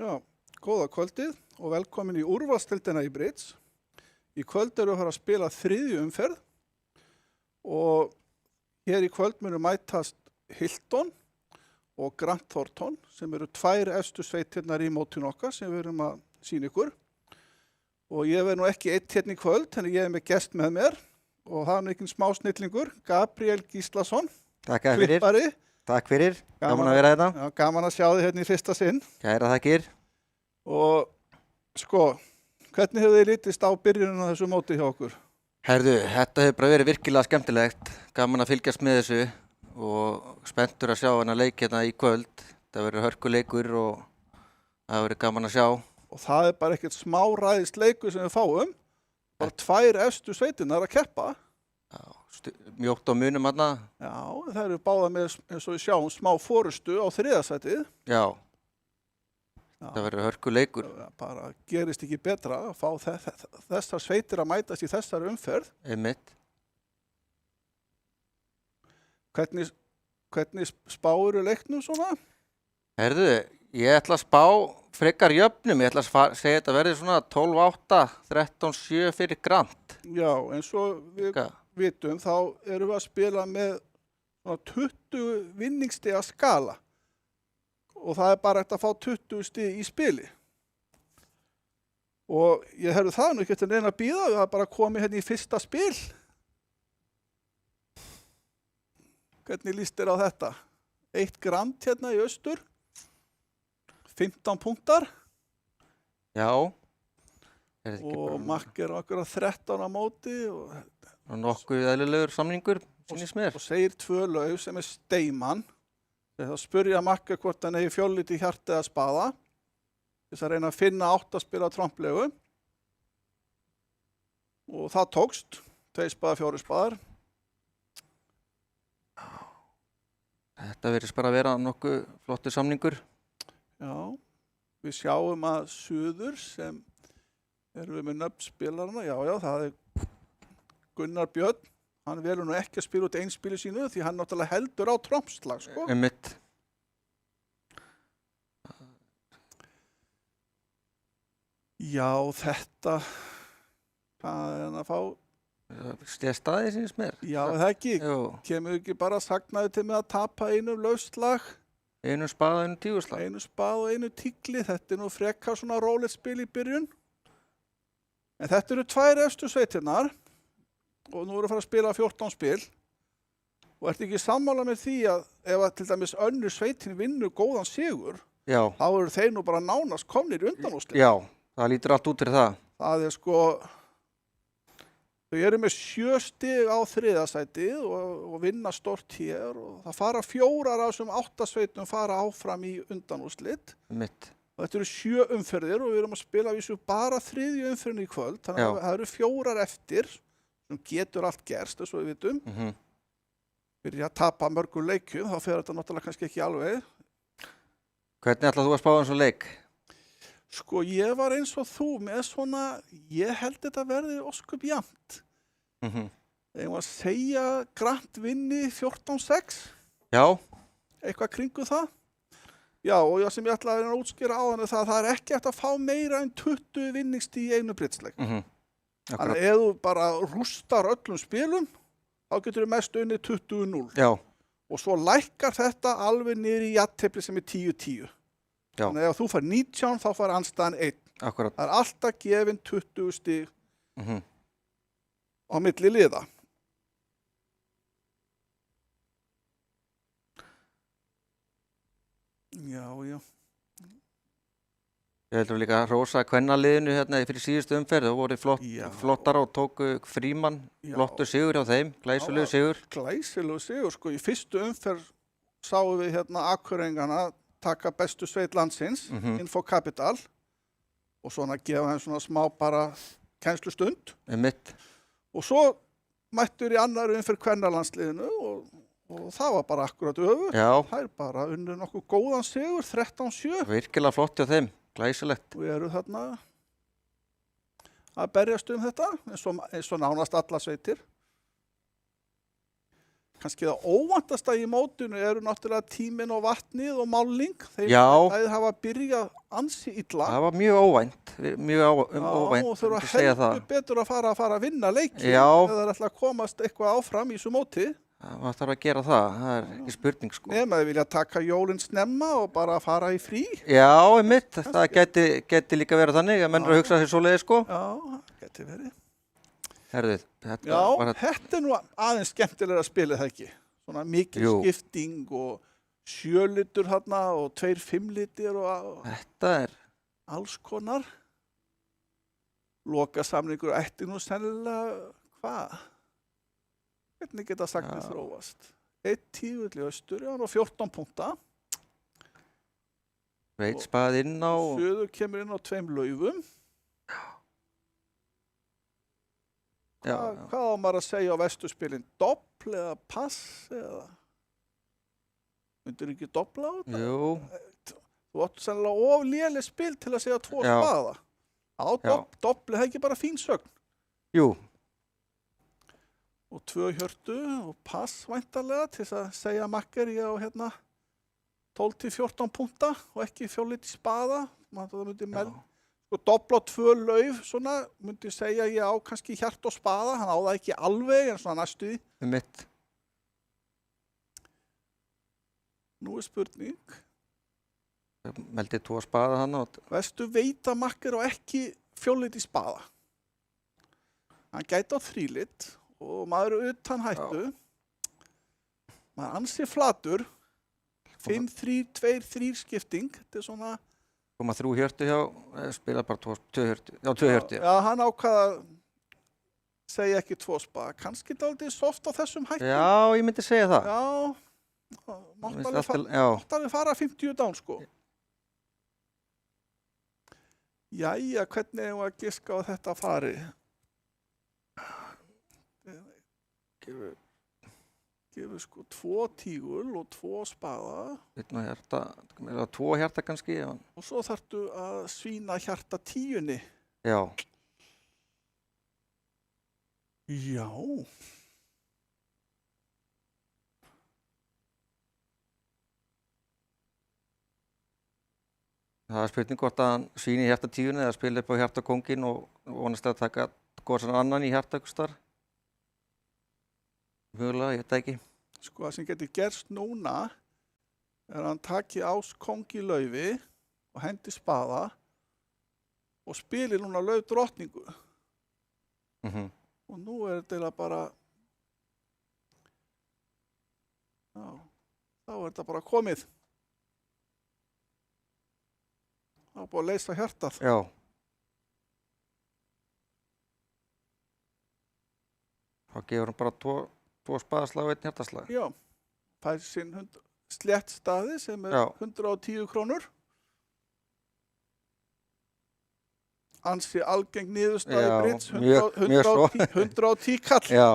Já, góða kvöldið og velkomin í úrvalsdeildina í Bridge. Í kvöld erum við að fara að spila þriðju umferð og hér í kvöld munu mætast Hilton og Grant Thornton sem eru tvær efstu sveitirnar í mótinu okkar sem við erum að sýna ykkur. Og ég verð nú ekki einn hérna í kvöld, en ég er með gest með mér og það er nú ekki smá snillingur, Gabriel Gíslason, Takk fyrir. klippari. Takk fyrir. Gaman að vera þetta. Já, gaman að sjá þig hérna í fyrsta sinn. Kæra þakkir. Og sko, hvernig hefur þið litist á byrjunum á þessu móti hjá okkur? Herðu, þetta hefur bara verið virkilega skemmtilegt. Gaman að fylgjast með þessu og spenntur að sjá hana leik hérna í kvöld. Það verður hörkuleikur og það verður gaman að sjá. Og það er bara ekkert smá ræðist leikur sem við fáum. Bara tvær efstu sveitirnar að keppa. Já, mjótt á munum hana. Já, það eru báða með, eins og við sjáum, smá forustu á þriðasætið. Já, Já, það verður hörkuleikur. bara gerist ekki betra að fá þessar sveitir að mætast í þessar umferð. Einmitt. Hvernig spáirðu leiknum svona? Herðu, ég ætla að spá frekar jöfnum. Ég ætla að segja þetta verði svona 12-8, 13-7 fyrir Grant. Já, eins og við vitum þá erum við að spila með svona 20 vinningsstiga skala og það er bara eftir að fá 20 stig í spili. Og ég hefði það nú ekki eftir neina að bíða, það er bara komið hérna í fyrsta spil. Hvernig líst þér á þetta? 1 Grant hérna í austur, 15 punktar Já. og makker okkur að 13 á móti og nokkuð eðlilegur samningur, sýnist mér. og segir 2 lauf sem er Steimann. Þegar það spurja makker hvort hann eigi fjólliti í hjarta eða spaða. Þess að reyna að finna 8 spila tromplegu. Og það tókst. 2 spaða, 4 spaðar. Þetta verðist bara að vera nokkuð flottur samningur. Já, við sjáum að Suður sem erum við með nöfnspilarna. Já, það er Gunnar Björn. Hann velur nú ekki að spila út einspili sínu því hann náttúrulega heldur á trompslag, sko. Einmitt. Já, þetta, hvað er hann að fá? Staði sýnist mér. Já, það ekki. Jú. Kemur ekki bara sagnaði til með að tapa einu lausslag, Einu spaða, einu tíguslag. einu spað og einu tígli. Þetta er nú frekar svona rólegt spil í byrjun. En þetta eru 2 efstu sveitirnar og nú eru að fara að spila 14 spil. Og ertu ekki sammála með því að ef að til dæmis önnur sveitin vinnur góðan sigur, Já. þá eru þeir nú bara nánast komnir í undanúrslit. Já, það lítur allt út fyrir það. Það er sko, þau eru með 7 stig á þriðasætið og vinna stort hér og það fara 4 af þessum 8 sveitum fara áfram í undanúrslit. Mitt. Og þetta eru 7 umferðir og við erum að spila vísu bara 3. umferðin í kvöld, þannig að það eru 4 eftir sem getur allt gerst, eins og við vitum. Fyrir að tapa mörgum leikjum, þá fer þetta náttúrulega kannski ekki alveg. Hvernig ætlað þú að spá þessu leik? Sko, ég var eins og þú með svona, ég held þetta verði ósköp jafnt. Ég var að segja Grant vinni 14-6, Já. eitthvað kringu það. Já, og það sem ég ætlaði að útskýra á hann er það er ekki hægt að fá meira en 20 vinningsstig í einu Bridge-leik. Þannig að ef þú bara rústar öllum spilum, þá getur þú mest unnið 20-0. Já. Og svo lækkar þetta alveg niður í jafntefli sem er 10-10. Já. Þannig að ef þú fær 19, þá fær andstæðan 1. Akkurat. Það er alltaf gefin 20 stig á milli liða. Já. Ég heldur líka að hrósa kvennaliðinu hérna fyrir síðustu umferð. Það voru flottar og tóku Frímann. Flottur sigur hjá þeim. Glæsilegur sigur. Glæsilegur sigur, sko. Í fyrstu umferð sáum við hérna Akureyringana taka bestu sveit landsins, Info Capital, og svona gefa þeim svona smá bara kennslustund. Mitt. Og svo mættur í annar umferð kvennalandsliðinu og það var bara akkurat öfugt. Já. Það er bara unnið nokkuð góðan sigur, 13-7. Virkilega flott hjá þeim. Glæsilegt. Og eru þarna að berjast þetta, eins og nánast alla sveitir. kannski það óvantasta í mótinu eru náttúrulega tíminn og vatnið og málning. Já. Þeir hafa byrjað ansi illa. Það var mjög óvænt, óvænt, og þurfa myndi segja það. heldur betur að fara að vinna leiki. Já. Eða þeir ætla að komast eitthvað áfram í þessu móti. Það þarf að gera það er ekki spurning sko. Nema þeir vilja taka jólin snemma og bara fara í frí. Já, einmitt, það gæti líka verið þannig að menn eru að hugsa sér svoleiðis sko. Já, það geti verið. Herðu, þetta Já, var þetta er nú aðeins skemmtilega að spila það ekki. Svona mikil Jú. skipting og 7 litur þarna og 2 5 litir og Þetta er, alls konar. Lokasamningur ætti nú sennilega, hvað? Hvernig geta sagt þið þróast? 1 tígull í austur, já, og 14 punkta. veit spaðið inn á, Suður kemur inn á 2 laufum. já, Hvað á maður að segja á vesturspilin? Doppl eða pass eða? Myndir ekki doppla á þetta? jú, Þú áttu sennilega of léleg spil til að segja 2 Já. spaða. Já, doppli það ekki bara fín sögn. jú, Og 2 hjörtu og pass væntanlega til þess að segja makker ég á hérna 12-14 punta og ekki 4 liti spaða. Það myndi sko doppla á 2 lauf, svona myndi segja ég á kannski hjart og spaða, hann á það ekki alveg en svona næstu því. mitt, Nú er spurning, meldið 2 spaða hann og vestu veita makker og ekki 4 liti spaða. Hann gæti á 3 lit og maður er utan hættu. Maður ansi flatur, 5-3-2-3 skipting, þetta er svona. koma 3 hjörtu hjá, spila bara 2 hjörtu, já 2 hjörtu, Já, hann ákvaða að segja ekki 2 spaða, kannski dálítið soft á þessum hættu. Já, ég myndi segja það. Já, Mér finnst mátt já, alveg fara 50 dán sko. Jæja, hvernig eigum við að giska á þetta fari? Gefur sko 2 tígul og 2 spaða einn og hjarta, eða 2 hjarta kannski, já. og svo þarftu að svína hjarta 10-unni. Já, Já. það er spurning hvort að hann svíni hjarta 10 eða spila upp á hjarta kóngin og vonast að taka góðsan annan í hjarta ykkur starf. Mögulega, ég veit það ekki. Sko það sem getur gerst núna er að hann taki ás kóng í laufi og hendi spaða og spilir núna lauf drottningu. Og nú er þetta bara, já, þá er þetta bara komið. Það er búið að leysa hjartað. Já, þá gefur hann bara 2 spaðaslag og 1 hjartaslag. Já, fær sinn slétt staði sem er Já. 110 krónur. Ansi algeng niðurstaði Já, Brits, mjög svo. 110 kall. Já,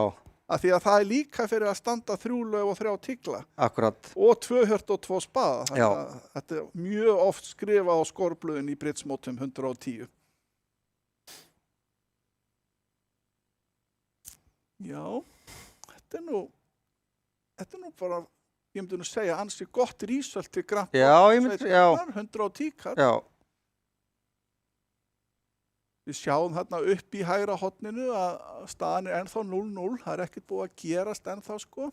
Af því að það er líka fyrir að standa 3 lauf og 3 tígla. akkurat. Og 2 hjört og 2 spaða. Já. Þetta er mjög oft skrifað á skorblöðin í Britsmótum 110. Já, þetta er nú bara, ég myndi nú segja, ansi gott rísöld til Grand Já, ég myndi, já, 110 kall. já, Við sjáum þarna upp í hægra horninu að staðan er ennþá 0-0. Það er ekkert búið að gerast ennþá sko.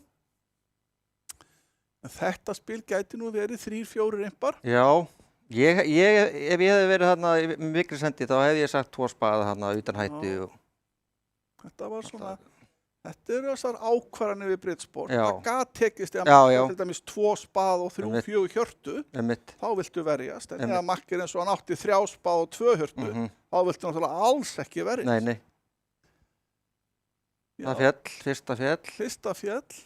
En þetta spil gæti nú verið 3-4 impar. já. Ef ég hefði verið þarna með mikri sendi þá hefði ég sagt 2 spaða þarna utan hættu Já. og Þetta var svona, þetta eru þessar ákvarðanir við Britsport. Já. Það gat tekist ef Já, maður já. til dæmis 2 spað og 3-4 hjörtu, einmitt. þá viltu verjast. En Einmitt. ef makkir eins og hann átti 3 spað og 2 hjörtu, þá viltu náttúrulega alls ekki verjast. Nei, nei, Já. það fjall, fyrsta fjall. Fyrsta fjall.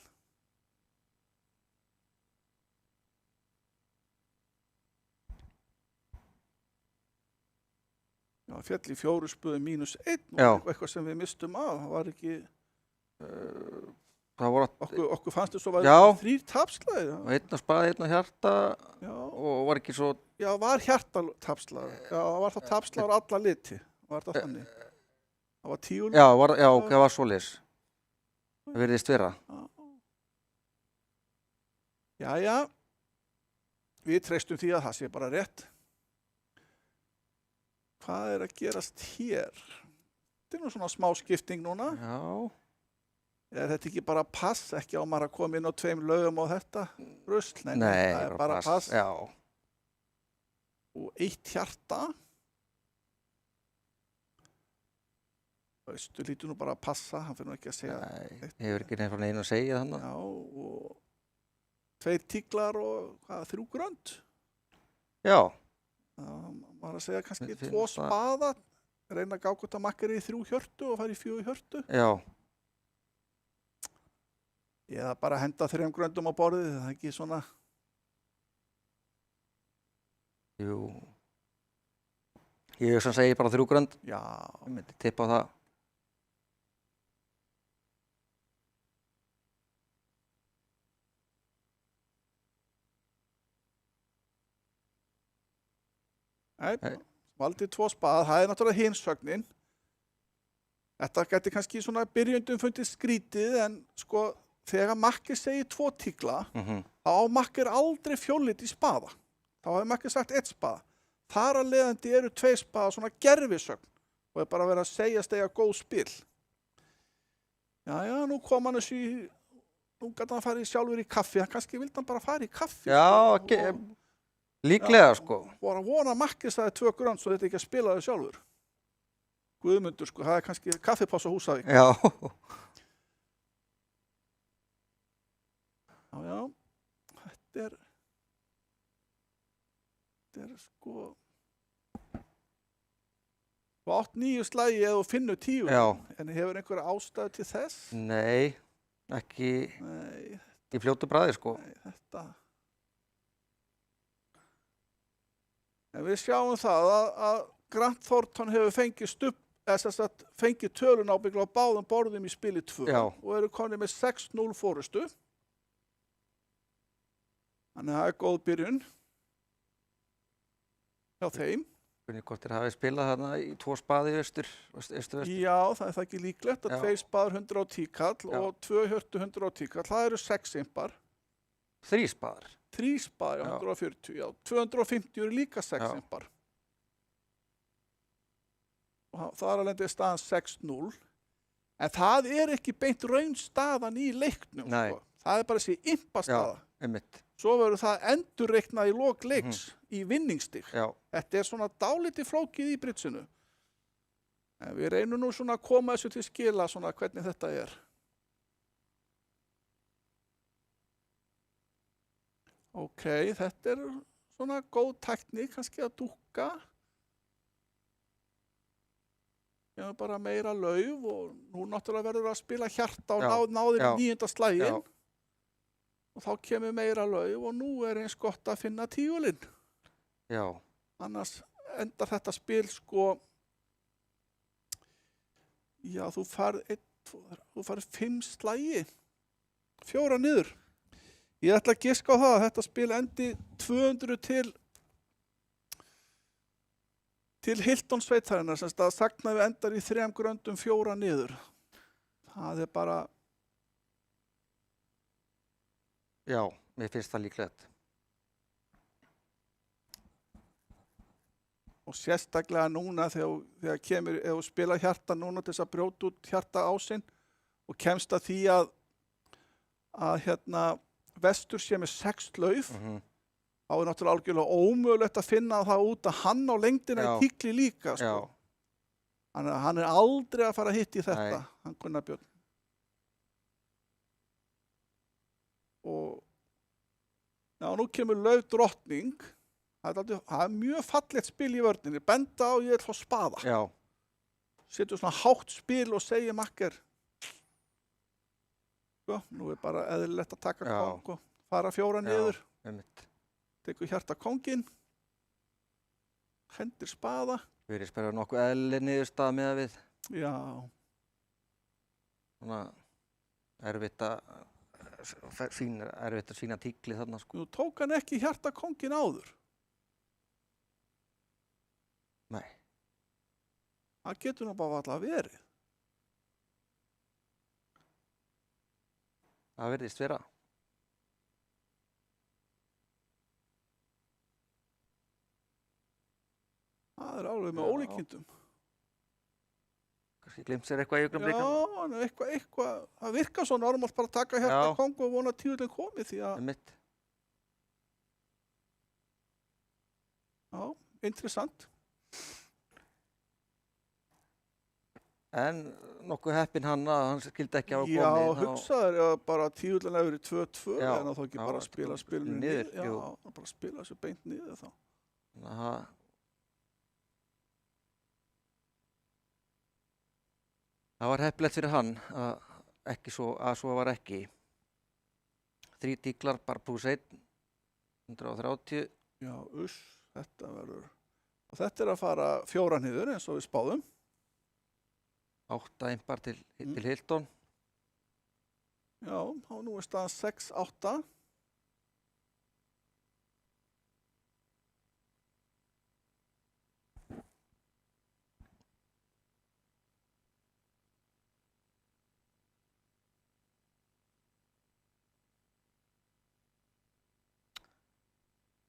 Já, fjall í 4 spuðum -1 Já. og eitthvað sem við mistum af. Það var ekki, Það voru okkur fannst þess að Já. var 3 tapslæðir. einn á spaða, einn á hjarta Já, og var ekki svo, já, var hjartatapslæður. Já, það var það tapslæður alla liti. Var það þannig? Það var 10 já, það var svoleiðis. Það virðist vera. Jæja, við treystum því að það sé bara rétt. Hvað er að gerast hér? Þetta er nú svona smá skipting núna. Já. Er þetta ekki bara pass? Ekki á maður að koma inn á 2 lögum á þetta rusl? Nei, Nei, það er bara pass. Já. Og 1 hjarta. Veistu, lítur nú bara að passa, hann fyrir nú ekki að segja. Nei, hefur ekki nefnir frá neina að segja þannig. Já, og 2 tíklar og hvað, 3 grönd? Já. Maður að segja kannski Mér 2 finnst það- spaða, reyna að gá hvort að makkar í 3 hjörtu og fara í 4 hjörtu. Já. Eða bara henda 3 gröndum á borðið, það er ekki svona. Jú. Ég sem segi bara 3 grönd. Já, Ég myndi tippa á það. nei, Nei. valdið 2 spaða, það er náttúrulega hinsögnin. Þetta gæti kannski svona byrjundum fundið skrítið, en sko, þegar makkir segir 2 tíkla, þá á makkir aldrei fjóllit í spaða. Þá hefur makkir sagt 1 spaða. Þar að leiðandi eru 2 spaða svona gerfisögn og er bara verið að segja góð spil. Jæja, nú kom hann þessu í, nú gæti hann farið sjálfur í kaffi, hann kannski vildi hann bara fara í kaffi. Já, ekki, líklega sko. Voru að vona að makkir sagði 2 grönd svo þetta ekki að spila þau sjálfur. Guðmundur, sko, það er kannski kaffipáss á Húsavík. Já. Já, þetta er sko, þú átt 9 slagi eða þú finnur 10, Já. en hefur einhverja ástæðu til þess? Nei, ekki Nei, í fljótu bragði sko. þetta. En við sjáum það að Grant Thornton hefur fengið tölun ábyggla á báðum borðum í spili 2 Já. og eru konið með 6-0 fórustu. Þannig að það er góð byrjun hjá þeim. Hvernig hvort hafi spilað þarna í 2 spaði í austur. Já, það er það ekki líklegt að Já. 2 spaðar 110 kall Já. og 2 hjörtu 110 kall. Það eru 6 impar. 3 spaðar. 3 spaðar Já. 140, já. 250 eru líka 6 Já. impar. Og það er alveg staðan 6-0. En það er ekki beint raunstaðan í leiknum. Nei. Sko. Það er bara þessi impastaða. Einmitt. Svo verður það endurreiknað í lok leiks í vinningsstig. Já. Þetta er svona dálítið flókið í britsinu. En við reynum nú svona að koma þessu til skila svona hvernig þetta er. Ok, þetta er svona góð tækni, kannski að dúkka. Ég hef bara meira lauf og nú náttúrulega verður að spila hjarta og Já, náðir já, 9. slaginn. Já. Og þá kemur meira lauf og nú er eins gott að finna tígulinn. Já. Annars endar þetta spil sko, já þú farið 5 slagi, 4 niður. Ég ætla að giska á það að þetta spil endi 200 til Hilton sveitarinnar, sem að sagnaði endar í 3 gröndum 4 niður. Það er bara, Já, mér finnst það líklegt. og sérstaklega núna þegar kemur, ef þú spila hjarta núna til þess að brjóta út hjarta ásinn og kemst að því að vestur sé með 6 lauf, þá er náttúrulega algjörlega ómögulegt að finna það út að hann á lengdina Já. í tíkli líka, sko. Já. Hann er aldrei að fara að hitta í þetta, Nei. hann Gunnar Björn. Og já, nú kemur lauf drottning. Það er mjög fallegt spil í vörninni. Benda á, ég vil fá spaða. Já. Setur svona hátt spil og segir makker. Sko, nú er bara eðlilegt að taka Já. kóng og fara 4 niður. Einmitt. Tekur hjarta kónginn. Hendir spaða. Við erum spyrjað nokkuð eðlileg niðurstaða með við. Já, Svona erfitt að sína tíkli þarna sko. nú tók hann ekki hjarta kónginn áður. Nei. Það getur nú bara alltaf verið. Það virðist vera. alveg með Já. ólíkindum. Kannski glimt sér eitthvað í ykkur Já, blikan. en eitthvað, það virkar svo normalt bara að taka hérna Já. Kongo og vona að tíullin komi því að, Einmitt. já, interessant. En nokkuð heppinn hann að hann skildi ekki hafa Já, komið. hugsaður að bara tíullin hefur í 2-2 Já, en þá ekki já, bara að spila spilinu niður, Já, jú. bara spila þessu beint niður þá. Það var heppilegt fyrir hann að svo var ekki. 3 díklar, bara pluss 1, 130. Já, þetta verður. Og þetta er að fara 4 niður eins og við spáðum. 8 impar til Hilton. Já, og nú er staðan 6-8.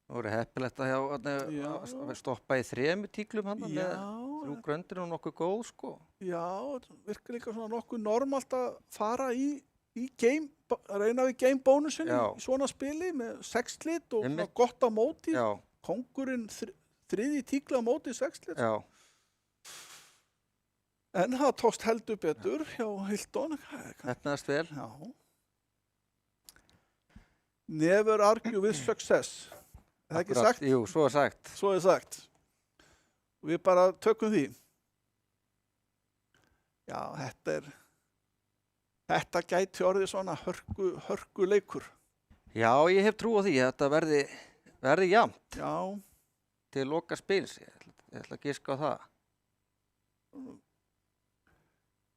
Það voru heppilegt að Já. stoppa í 3 tíklum hann með Já, 3 gröndir og nokkuð góð sko. já, virkar líka svona nokkuð normalt að fara í game, að reyna við game bónusinu Já. í svona spili með 6 lit og svona Einmitt. gott á móti. Já, Kóngurinn þriðji tíkla á móti 6 lit. já, En það tókst heldur betur hjá Hilton. heppnaðist vel. Já. Never argue with success. Er það ekki Akkurat, sagt? Jú, svo er sagt. Svo er sagt. Og við bara tökum því. Já, þetta gæti orðið svona hörku leikur. Já, ég hef trú á því að þetta verði jafnt Já, til loka spils. Ég ætla að giska á það.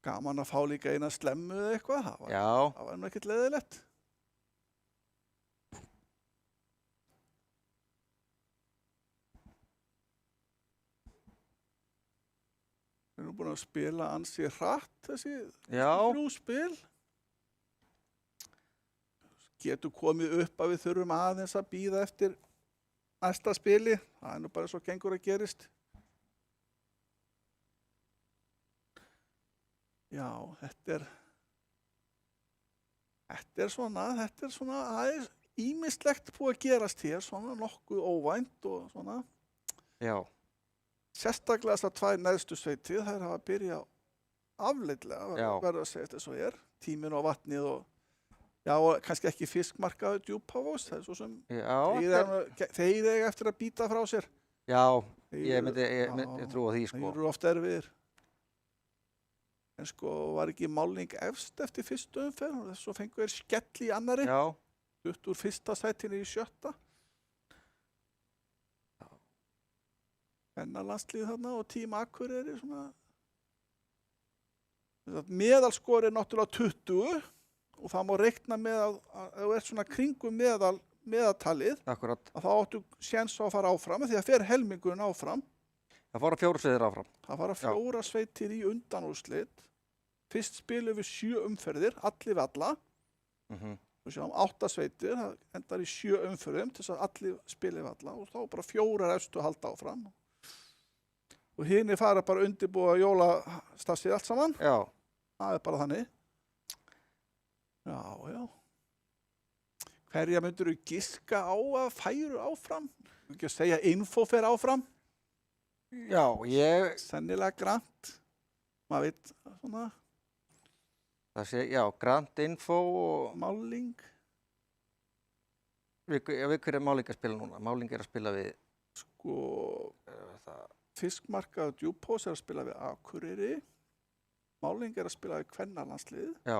gaman að fá líka eina slemmu eða eitthvað. Já, Það var nú ekkert leiðilegt. Við erum búin að spila ansi hratt þessi já, 3 spil. Getur komið upp að við þurfum aðeins að bíða eftir næsta spili. Það er nú bara svo gengur að gerist. Já, þetta er svona aðeins ýmislegt búið að gerast hér, svona nokkuð óvænt og svona. já, Sérstaklega þessar 2 neðstu sveitir, þær hafa byrjað afleitlega, Já. verður að segja þetta svo er. Tíminn og vatnið og, já, og kannski ekki fiskmarkaður djúphafós, það er svo sem já, þeir eiga eftir að býta frá sér. já, Þeir ég myndi trúa því Þeir sko. eru oft erfiðir. En sko, var ekki Málning efst eftir fyrstu umferð, svo fengu þeir skell í annari, Já, upp úr 1. sætinu í 7. Kvennalandslið þarna og Team Akureyri svona. Meðalskor er náttúrulega 20 og það má reikna með að ef þú ert svona kringum meðaltalið akkurat. að þá áttu séns á að fara áfram því að fer helmingurinn áfram. Það fór að 4 sveitir áfram. Það fara Já. 4 sveitir í undanúrslit. Fyrst spilum við 7 umferðir, allir við alla. Mhm. Og sjáum 8 sveitir, það endar í 7 umferðum til þess að allir spilum við alla og þá bara 4 efstu að halda áfram. Og hinir fara bara að undirbúa jólastafsið allt saman. Já, Það er bara þannig. Já, já. Hverja myndirðu giska á að færu áfram? Ekki að segja info fer áfram. já, Sennilega Grant. Maður veit svona það sé, já, Grand Info og Málning. við hverju er Máling að spila núna? Máling er að spila við Sko, það, fiskmarkaður djúphós er að spila við Akureyri. Málning er að spila við Kvennalandslið. já,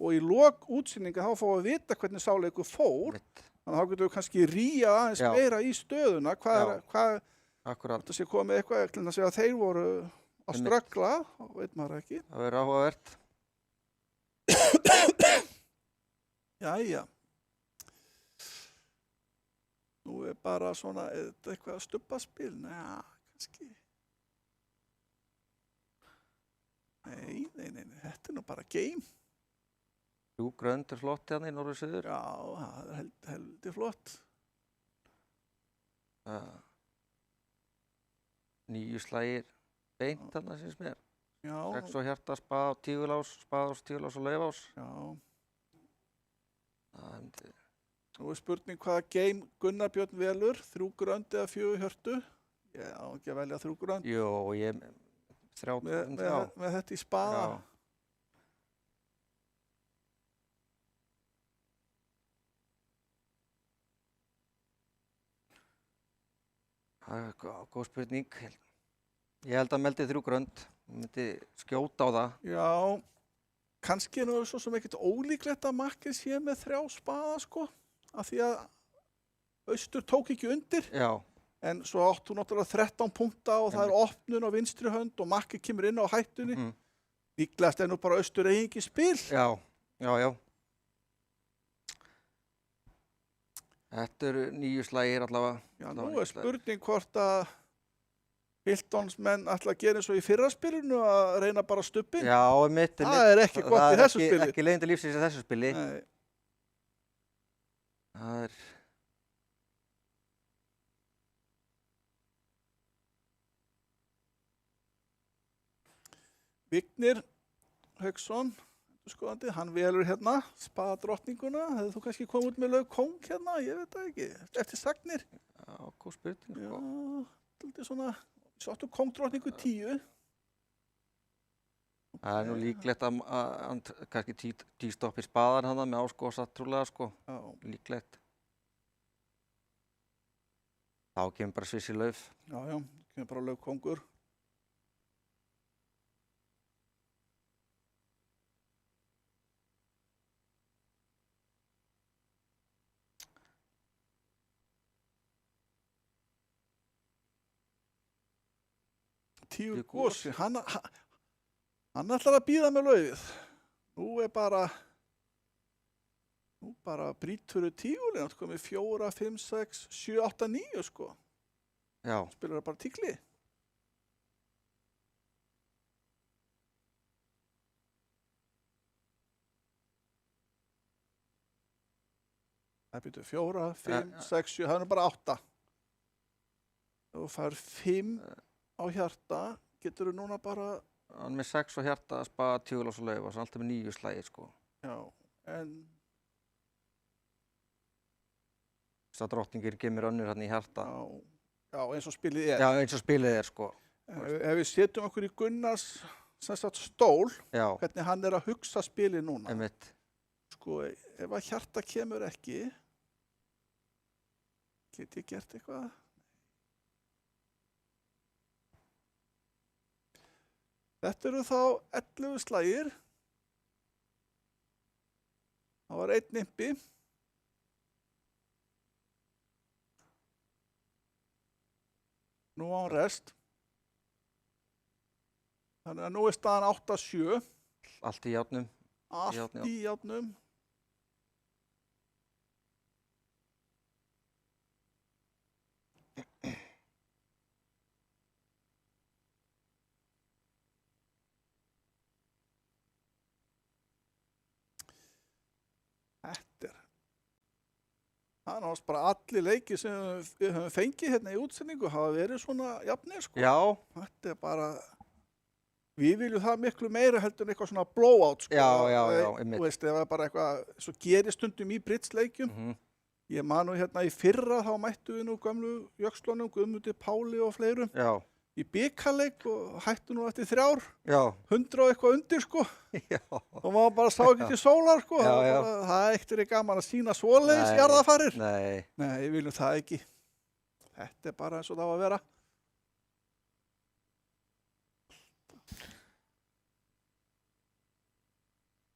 Og í lok útsýninga þá fáum við vita hvernig sáleikur fór. mitt, Þannig að þá getum við kannski ríjað aðeins Já. meira í stöðuna. Hvað akkurat. þetta sé komið eitthvað til að segja að þeir voru að Einmitt. ströggla, þá veit maður ekki. Það verður áhugavert. Jæja. Nú er bara svona, er þetta eitthvað stubbaspil? Næja, kannski. Nei, þetta er nú bara game. 3 grönd er flott hérna í norður suður. Já, það er heldur flott. 9 slagir beint þarna sem mér. Já, 6 á hjarta, spað á Tígulás, Spaðás, Tígulás og Laufás. já. Það myndi, Nú spurning hvaða game Gunnar Björn velur, 3 grönd eða 4 hjörtu. Ég á ekki að velja 3 grönd jú, ég 3, með þetta í spaða. Já. Það góð spurning. Ég held að meldi 3 grönd, myndi skjóta á það. Já, kannski nú svo sem ekkert ólíklegt að Makki sé með 3 spaða sko, af því að Austur tók ekki undir, Já, en svo áttu náttúrulega 13 punkta og það er opnun á vinstri hönd og Makki kemur inn á hættunni. Líklegast er nú bara Austur eigi ekki spil. já. Þetta eru 9 slagir allavega. Já, nú er spurning hvort að Hiltons menn ætla að gera eins og í fyrra spilinu að reyna bara stubbin. Já, mitt. Það er ekki gott í þessu spili. Ekki leiðindi lífsins í þessu spili. Nei. Það er... Vignir Hauksson, skoðandi, hann velur hérna spaðadrottninguna. Hefðu þú kannski komið út með Lauf Kóng hérna? Ég veit það ekki. Eftir sagnir. Já, góð spurning. Já, þetta er svona, svo áttu Kóngdrottningu 10. Það er nú líklegt að kannski tístoppi spaðan hana með áskosa trúlega sko. Já. Líklegt. Þá kemur bara Sviss í Lauf. Já, kemur bara Lauf Kóngur. Tíu Gosi, hann ætlar að bíða með laufið. Nú bara brýtur tígulinn, hann komið 4, 5, 6, 7, 8, 9 sko. Já. Spilar það bara tígli. Það byrju 4, 5, 6, 7, það er nú bara 8. Þú fær 5 á hjarta, getur þú núna bara... Hann með 6 á hjarta, spaða, Tígulás og Laufás, alltaf með 9 slagir sko. Já, en... Þess að drottningir gemur önnur hann í hjarta. Já, eins og spilið er. Já, eins og spilið er sko. Ef við setjum okkur í Gunnars stól, Já. hvernig hann er að hugsa spilið núna. Einmitt. Sko, ef að hjarta kemur ekki, get ég gert eitthvað? Þetta eru þá 11 slagir. Það var 1 impi. Nú á hann rest. Þannig að nú er staðan 8-7. Allt í járnum. Allt í járnum. Það er náttúrulega bara allir leikir sem við höfum fengið hérna í útsendingu hafa verið svona jafnir sko. Já. Þetta er bara, við viljum það miklu meira heldur en eitthvað svona blowout sko. Já, einmitt. Þú veist, ef það er bara eitthvað, svo gerir stundum í Britsleikjum. Ég man nú hérna í fyrra þá mættu við nú gömlu jöxlunum, Guðmundi, Páli og fleirum. Já. Í bikarleik og hættu nú eftir 3. Já. 100 og eitthvað undir sko. Já. Og maður bara sá ekki til sólar sko. Já. Það er ekkert gaman að sína svoleiðis jarðarfarir. Nei. Nei, við viljum það ekki. Þetta er bara eins og það á að vera.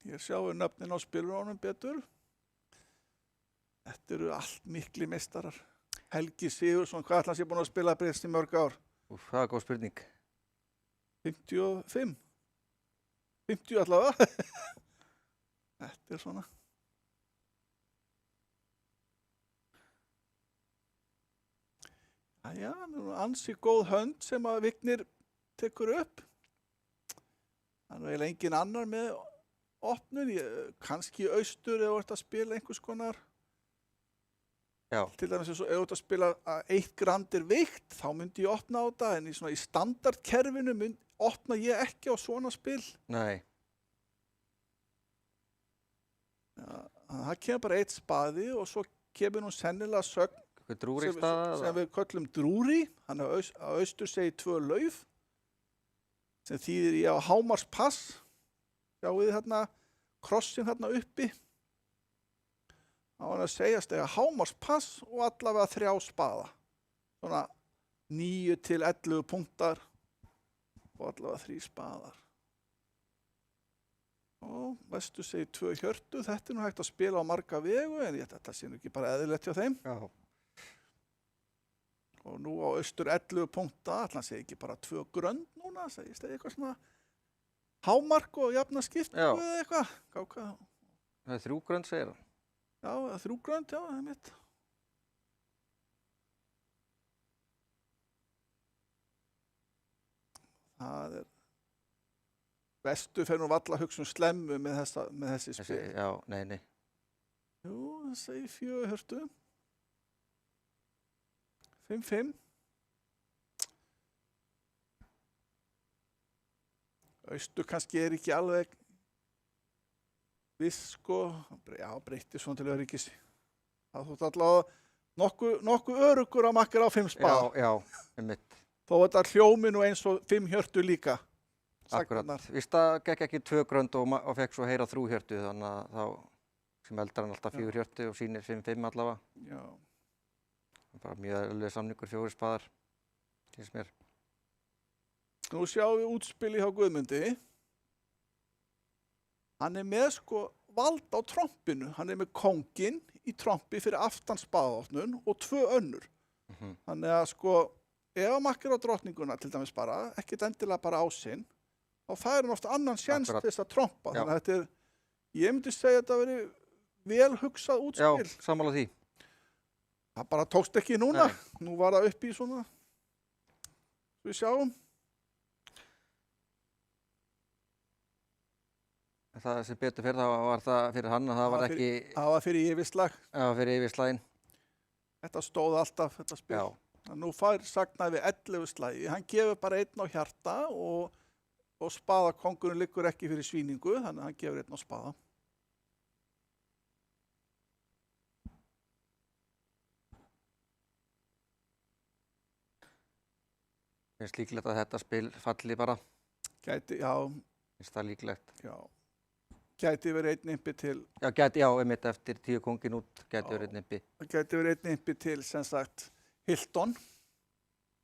Hér sjáum við nöfnin á spilurunum betur. Þetta eru allt mikli meistarar. Helgi Sigurðsson, hvað ætla hann sé búin að spila Brits í mörg ár? Það er góð spurning. 55. 50 allavega. Þetta er svona. Jæja, nú er ansi góð hönd sem að Vignir tekur upp. Það er eiginlega engin annar með opnun. Kannski Austur eða vart að spila einhvers konar. Já, Til dæmis eins og ef þú ert að spila að 1 grand er veikt, þá myndi ég opna á þetta, en í standardkerfinu opna ég ekki á svona spil. nei, Það kemur bara 1 spaði og svo kemur nú sennilega sögn hvað drúríkstaða? sem við köllum drúri, hann á austur segi 2 lauf, sem þýðir ég á hámarspass, sjáu þið þarna krossin þarna uppi, þá var hann að segjast eiga hámarspass og allavega 3 spaða, svona 9 til 11 punktar og allavega 3 spaðar. Og vestur segi 2 hjörtu, þetta er nú hægt að spila á marga vegu, en þetta sé nú ekki bara eðlilegt hjá þeim. Já, Og nú á austur 11 punkta, allan segi ekki bara 2 grönd núna, segist það eitthvað svona hámark og jafna skiptingu Já. eða eitthvað. Hvað? það er 3 grönd segir hann. Já, 3 grönd, já, það er mitt. Það er, vestur fer nú valla að hugsa um slemmu með þessi spil. Já, nei, Jú, það segi 4 hjörtu. 5-5. Austur kannski er ekki alveg viss, sko. Já, breytti svona til öryggis. Það þótt allavega nokkuð öruggur að makkar á 5 spaða. já, einmitt, Þó þetta hljómi nú eins og 5 hjörtu líka. akkurat. Sagnirnar. Víst það gekk ekki 2 grönd og fekk svo heyra 3 hjörtu, þannig að þá sem eldar hann alltaf 4 hjörtu og sýnir 5-5 allavega. Já. Bara mjög eðlilegur samningur, 4 spaðar, finnst mér. Nú sjáum við útspili hjá Guðmundi. Hann er með sko vald á trompinu. Hann er með kónginn í trompi fyrir aftan spaðaopnun og 2 önnur. Þannig að sko, ef makkar á drottninguna til dæmis bara, ekkert endilega bara á sinn, þá fær hann oft annan sjens til Akkurat. þess að trompa. Já. Þannig að þetta er, ég myndi segja að þetta veri vel hugsað Já, útspil. sammála því. Það bara tókst ekki núna. Nei. Nú var það upp í svona, svo við sjáum. En það sem betur fyrir það var það fyrir hann að það var ekki Það var fyrir yfirslag. fyrir yfirslægin. Þetta stóð alltaf, þetta spil. Já, Nú fær sagnaði við 11 slagi. Hann gefur bara 1 á hjarta og spaðakóngurinn liggur ekki fyrir svíningu, þannig að hann gefur 1 á spaða. finnst líklegt að þetta spil falli bara. Gæti, Finnst það líklegt. já. Gæti verið 1 impi til, Já, einmitt eftir 10 kóngin út gæti verið einn impi. gæti verið 1 impi til, sem sagt, Hilton.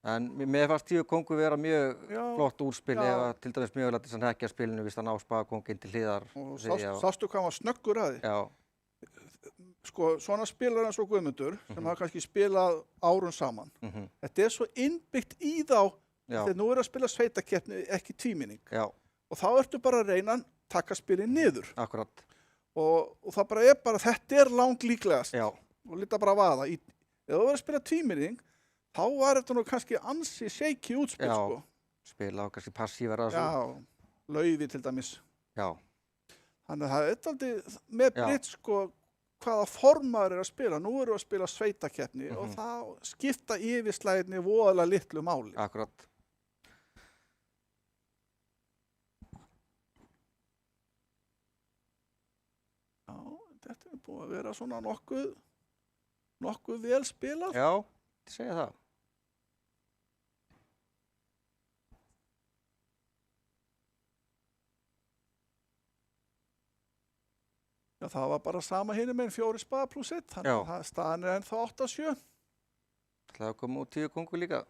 En mér fannst 10 kóngu vera mjög Já. flott úrspil Já. eða til dæmis mögulegt þess að hekja spilinu vist að ná spaðakóngin til hliðar. Og segi ég, sástu hvað hann var snöggur að því? Já, Sko, svona spilar eins og Guðmundur, sem hafa kannski spilað árum saman. Þetta er svo innbyggt í þá, já, þegar nú er að spila sveitakeppni, ekki tvíminning. já, Og þá ertu bara að reyna að taka spilið niður. akkurat. Og það bara er bara, þetta er langt líklegast. Já, Og lita bara vaða. Ef þú verður að spila tvíminning, þá var þetta nú kannski ansi shaky útspil, Já. sko. spila á kannski passívar að Já, laufi til dæmis. Já, Þannig að það er eitthvað með Já. britt, sko, hvaða formaður er að spila. Nú eru að spila sveitakeppni og þá skipta yfirslæðinni voðalega litlu máli. akkurat. Já, þetta er búið að vera svona nokkuð vel spilað. Já, ég segja það. Já, það var bara sama hinum en 4 spaða pluss 1. Þannig Já. að staðan er ennþá 8-7. Það kom út 10 kóngu líka.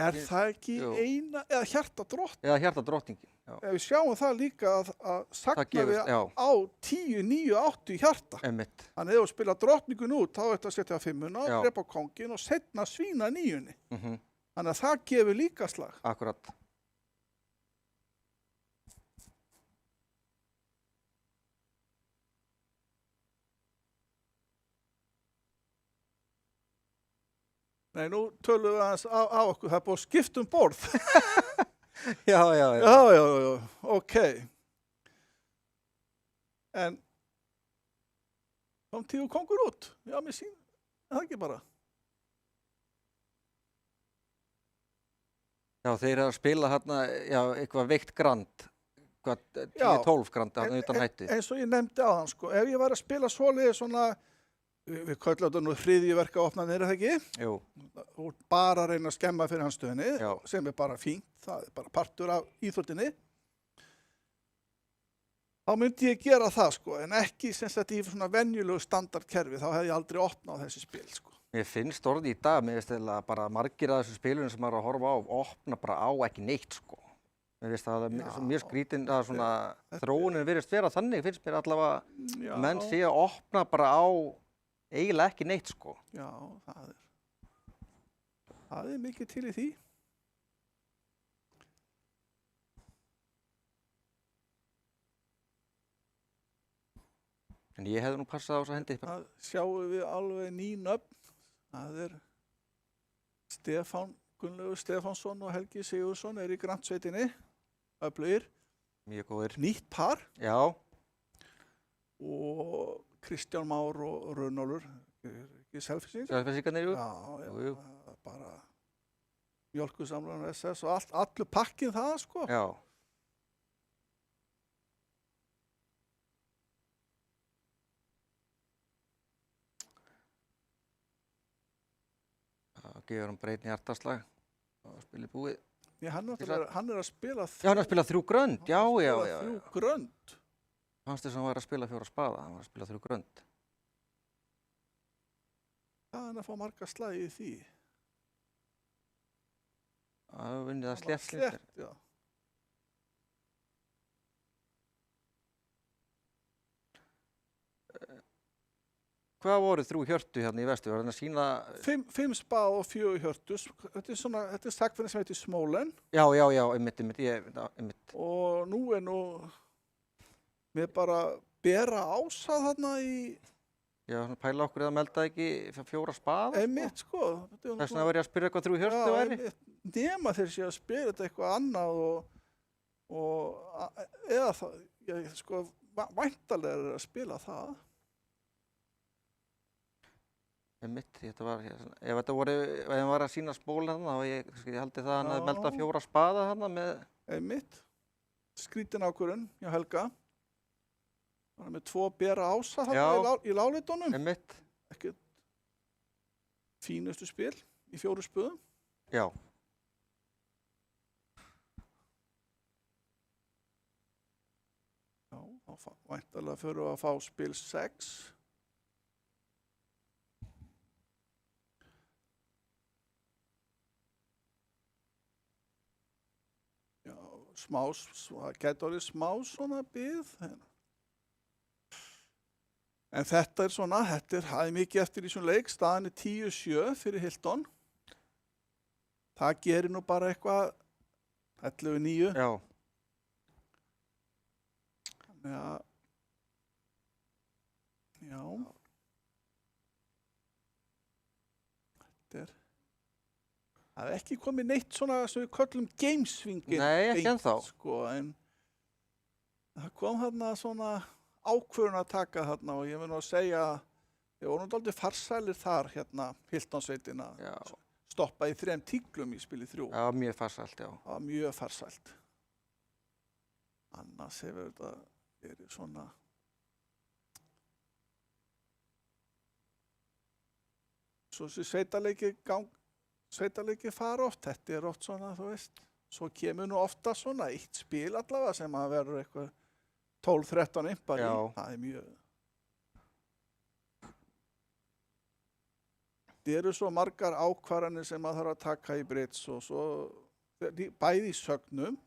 Er það ekki Jú. eina, eða hjarta drott? Eða hjarta drottningin. Já, Ef við sjáum það líka að sagna gefur- við já. á 10, 9, 8 hjarta. einmitt. Þannig að ef þú spila drottningun út, þá ertu að setja 5, Já. drepa kóngin og setna svína 9. Mhm, Þannig að það gefur líka slag. akkurat. Nei, nú tölum við aðeins á okkur, það er búið að skipta um borð. Já, já, já. Já, ok. En kom 10 kóngur út. Já, mér það ekki bara. Já, þeir eru að spila hérna, já, eitthvað veikt grand, hvað, Já. 10-12 grand hérna utan hætti. Eins og ég nefndi áðan, sko, ef ég var að spila svoleiðis svona, við köllum þetta nú hryðjuverkaopnarnir, er það ekki? Jú, Þú ert bara að reyna að skemma fyrir hans stöðinni, Já. sem er bara fínt, það er bara partur af íþróttinni. Þá myndi ég gera það, sko, en ekki sem sagt í svona venjulegu standardkerfi, þá hefði ég aldrei opnað þessi spil, sko. mér finnst orðið í dag, mér finnst eða bara margir af þessu spilunum sem maður er að horfa á, opna bara á ekki neitt, sko. Mér finnst það Já. mjög skrítin að svona þróunin virðist vera þannig, finnst mér allavega Já, menn sé að opna bara á eiginlega ekki neitt, sko. já, það er mikið til í því. En ég hefði nú passað á þessa hendi. Það sjáum við alveg ný nöfn. Það er Gunnlaugur Stefánsson og Helgi Sigurðsson er í grandsveitinni, öflugir. Mjög góðir. Nýtt par Já, og Kristján Már og Runólfur, ekki Selfising. sjálfsveitsingarnir, jú. Já, Jú, jú. bara mjólkursamlan SS og allur pakkin það, sko. Já. Það gefur hann Breitni hjartaslag og spilið búið. Já, hann er að spila Já, hann er að spila 3 grönd, já. þrjú grönd. Fannst þess að hann var að spila 4 spaða, hann var að spila 3 grönd. Það er að fá marga slagi í því. Það hefur vunnið að slétt. Slétt, já. Hvað voru 3 hjörtu hérna í vestu? Var hann að sína... 5 spað og 4 hjörtus. Þetta er sagfræði sem heitir Smólen. Já, einmitt, einmitt. Og nú er við bara bera ásað þarna í Já, svona pæla okkur eða melda ekki 4 spaða. einmitt, sko. Þess vegna var ég að spyrja eitthvað 3 hjörtu væri. einmitt. Nema þeir sé að spila þetta eitthvað annað eða það, sko, væntalega er að spila það. Einmitt, þetta var, ef hann var að sína spóla þarna, þá ég haldi það að hann hefði meldað 4 spaða þarna með... Einmitt. Skrítin ákvörðun hjá Helga. Hann er með 2 bera ása þarna í láglitunum. Einmitt. Ekkert fínustu spil í 4 spöðum. Já. Já, þá væntalega förum við að fá spil 6. Já, það gæti orðið smá svona bið. En þetta er svona, það er mikið eftir í þessum leik, staðan er 10-7 fyrir Hilton. Það gerir nú bara eitthvað 11-9. Já. Já. Það er ekki komið neitt svona sem við köllum gamesvingin. Nei, ekki ennþá. Sko, en það kom þarna svona ákvörðun að taka þarna og ég vil nú að segja við vorum dálítið farsælir þar hérna Hiltonsveitina. Já. Stoppa í 3 tíglum í spili 3. Já, mjög farsælt, já. Það var mjög farsælt. Annars hefur þetta verið svona svo sem sveitaleiki fara oft, þetta er oft svona, þú veist, svo kemur nú ofta svona 1 spil allavega sem að verður eitthvað 12-13 impar í, það er mjög. Það eru svo margar ákvarðanir sem maður þarf að taka í bridge og svo bæði í sögnum,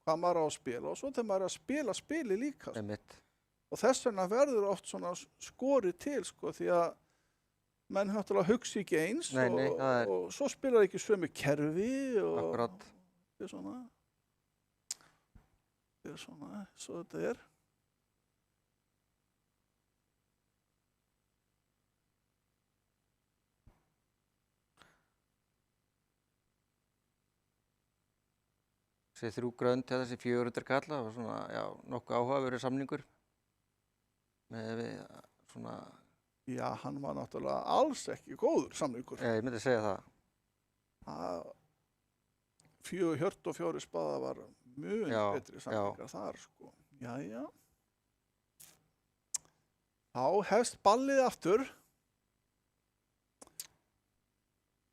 hvað maður á að spila og svo þegar maður er að spila spili líka. Einmitt. Og þess vegna verður oft svona skorið til, sko, því að menn náttúrulega hugsi ekki eins og svo spilar ekki sömu kerfi og Akkurat. Það er svona, svo þetta er. Þessi 3 grönd, þessi 400 kalla, það var svona, já, nokkuð áhugaverður samningur með svona Já, hann var náttúrulega alls ekki góður samningur. Ég myndi segja það. 4 hjört og 4 spaða var mjög Já, betri samningar þar, sko. Jæja. Þá hefst ballið aftur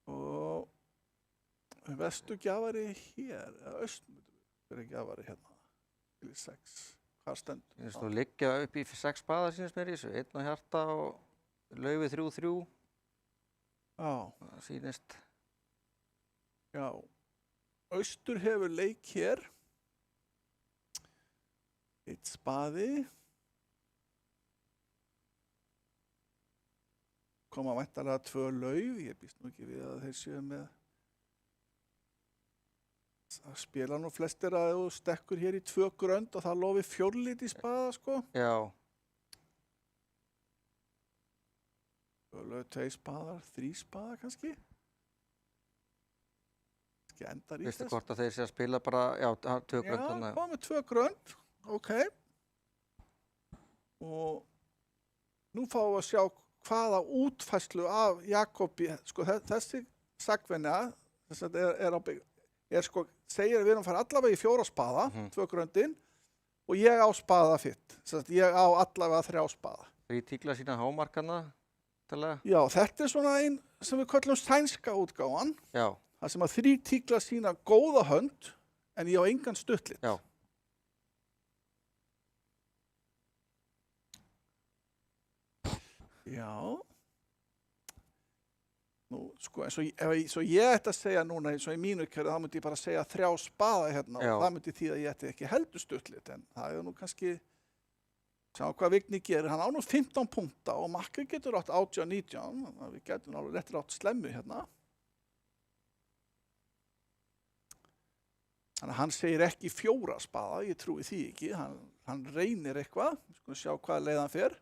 og vestugjafari hér, eða austmur gjafari hérna, til 6. Hvað stendur? Ég finnst þú liggja upp í 6 spaða sínast mér í þessu, 1 á hjarta og Laufey 3-3, Já, það sýnist. já. Austur hefur leik hér. 1 spaði. Koma væntanlega 2 lauf. Ég býst nú ekki við að þeir séu með að spila nú flestir að þú stekkur hér í 2 grönd og það lofi 4 lit í spaða, sko. Já, 2 lauf, 2 spaðar, 3 spaða kannski. Kannski endar í veistu þess. hvort að þeir sé að spila bara, já, 2 grönd Já, þannig. komið 2 grönd, ok. Og nú fáum við að sjá hvaða útfærslu af Jakobi, sko þessi sagvenja, þess að sko, segir að við erum að fara allavega í 4 spaða, 2 gröndin, og ég á spaða fitt. Þess að ég á allavega 3 spaða. 3 tíkla sína hámarkana, talega. Já, þetta er svona ein sem við köllum sænska útgáfan, Já, það sem að 3 tíkla sína góða hönd, en ég á engan stuttlit. já, Já. Nú, sko, eins og ég ætti að segja núna, eins og í mínu kjörðu, þá myndi ég bara segja 3 spaða hérna Já. og það myndi því að ég ætti ekki heldur stuttlit, en það er nú kannski, sjá hvað Vigni gerir, hann á nú 15 punkta og Makki getur átt 18-19, þannig að við getum alveg réttir átt slemmu hérna. Þannig að hann segir ekki 4 spaða, ég trúi því ekki, hann reynir eitthvað, við skulum sjá hvaða leið hann fer.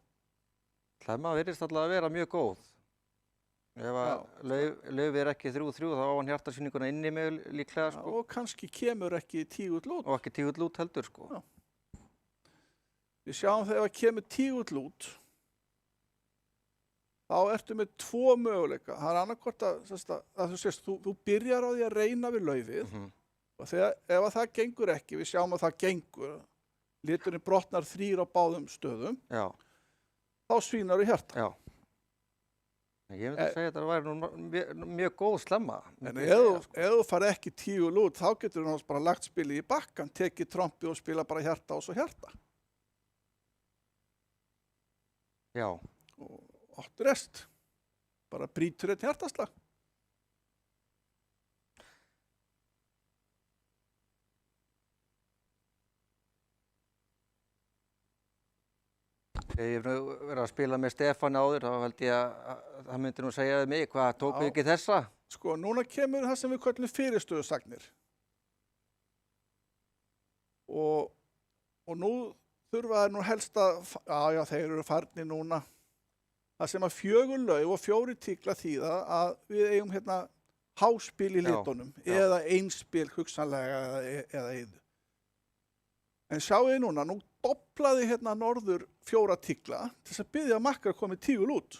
hlæma virðist alltaf að vera mjög góð. Ef að Laufey er ekki 3-3 þá á hann hjartarsýninguna inni með líklega, sko. Og kannski kemur ekki tígull út. Og ekki tígull út heldur, sko. Já. Við sjáum þegar kemur tígull út, þá ertu með 2 möguleika. Það er annarkvort að þú sést, þú byrjar á því að reyna við laufið, og ef að það gengur ekki, við sjáum að það gengur, liturinn brotnar 3 á báðum stöðum, Já, þá svínar þú hjarta. já. Ég myndi að segja að þetta væri nú mjög góð slemma. En ef þú farið ekki tígull út, þá getur þú náttúrulega bara lagt spilið í bakkan, tekið trompi og spila bara hjarta og svo hjarta. Já, Og áttu rest. Bara brýtur einn hjartaslag. þegar ég hef verið að spila með Stefán áður, þá held ég að það myndi nú segja við mig, hvað tók við ekki þessa? Sko, núna kemur það sem við köllum fyrirstöðusagnir. Og nú þurfa þær nú helst að, já, þeir eru farnir núna. Það sem að 4 lauf og 4 tíkla þýða að við eigum hérna háspil í litunum, eða einspil hugsanlega eða einu. En sjáu þið núna, nú doplaði hérna norður 4 tíkla til þess að biðja Makka að komi tígull út.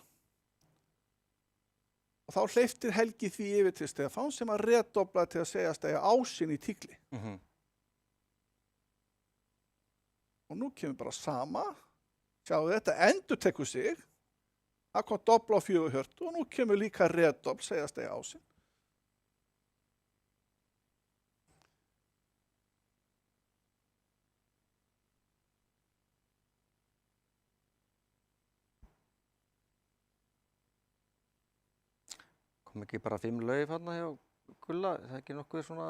Og þá hleyptir Helgi því yfir til Stefán sem að reddoblaði til að segjast að eiga ásinn í tíkli. Og nú kemur bara sama. Sjáu þetta endurtekur sig. Það kom dobla á 4 hjörtu og nú kemur líka reddobl segjast að eiga ásinn. Kom ekki bara 5 lauf þarna hjá Gulla? Það er ekki nokkuð svona...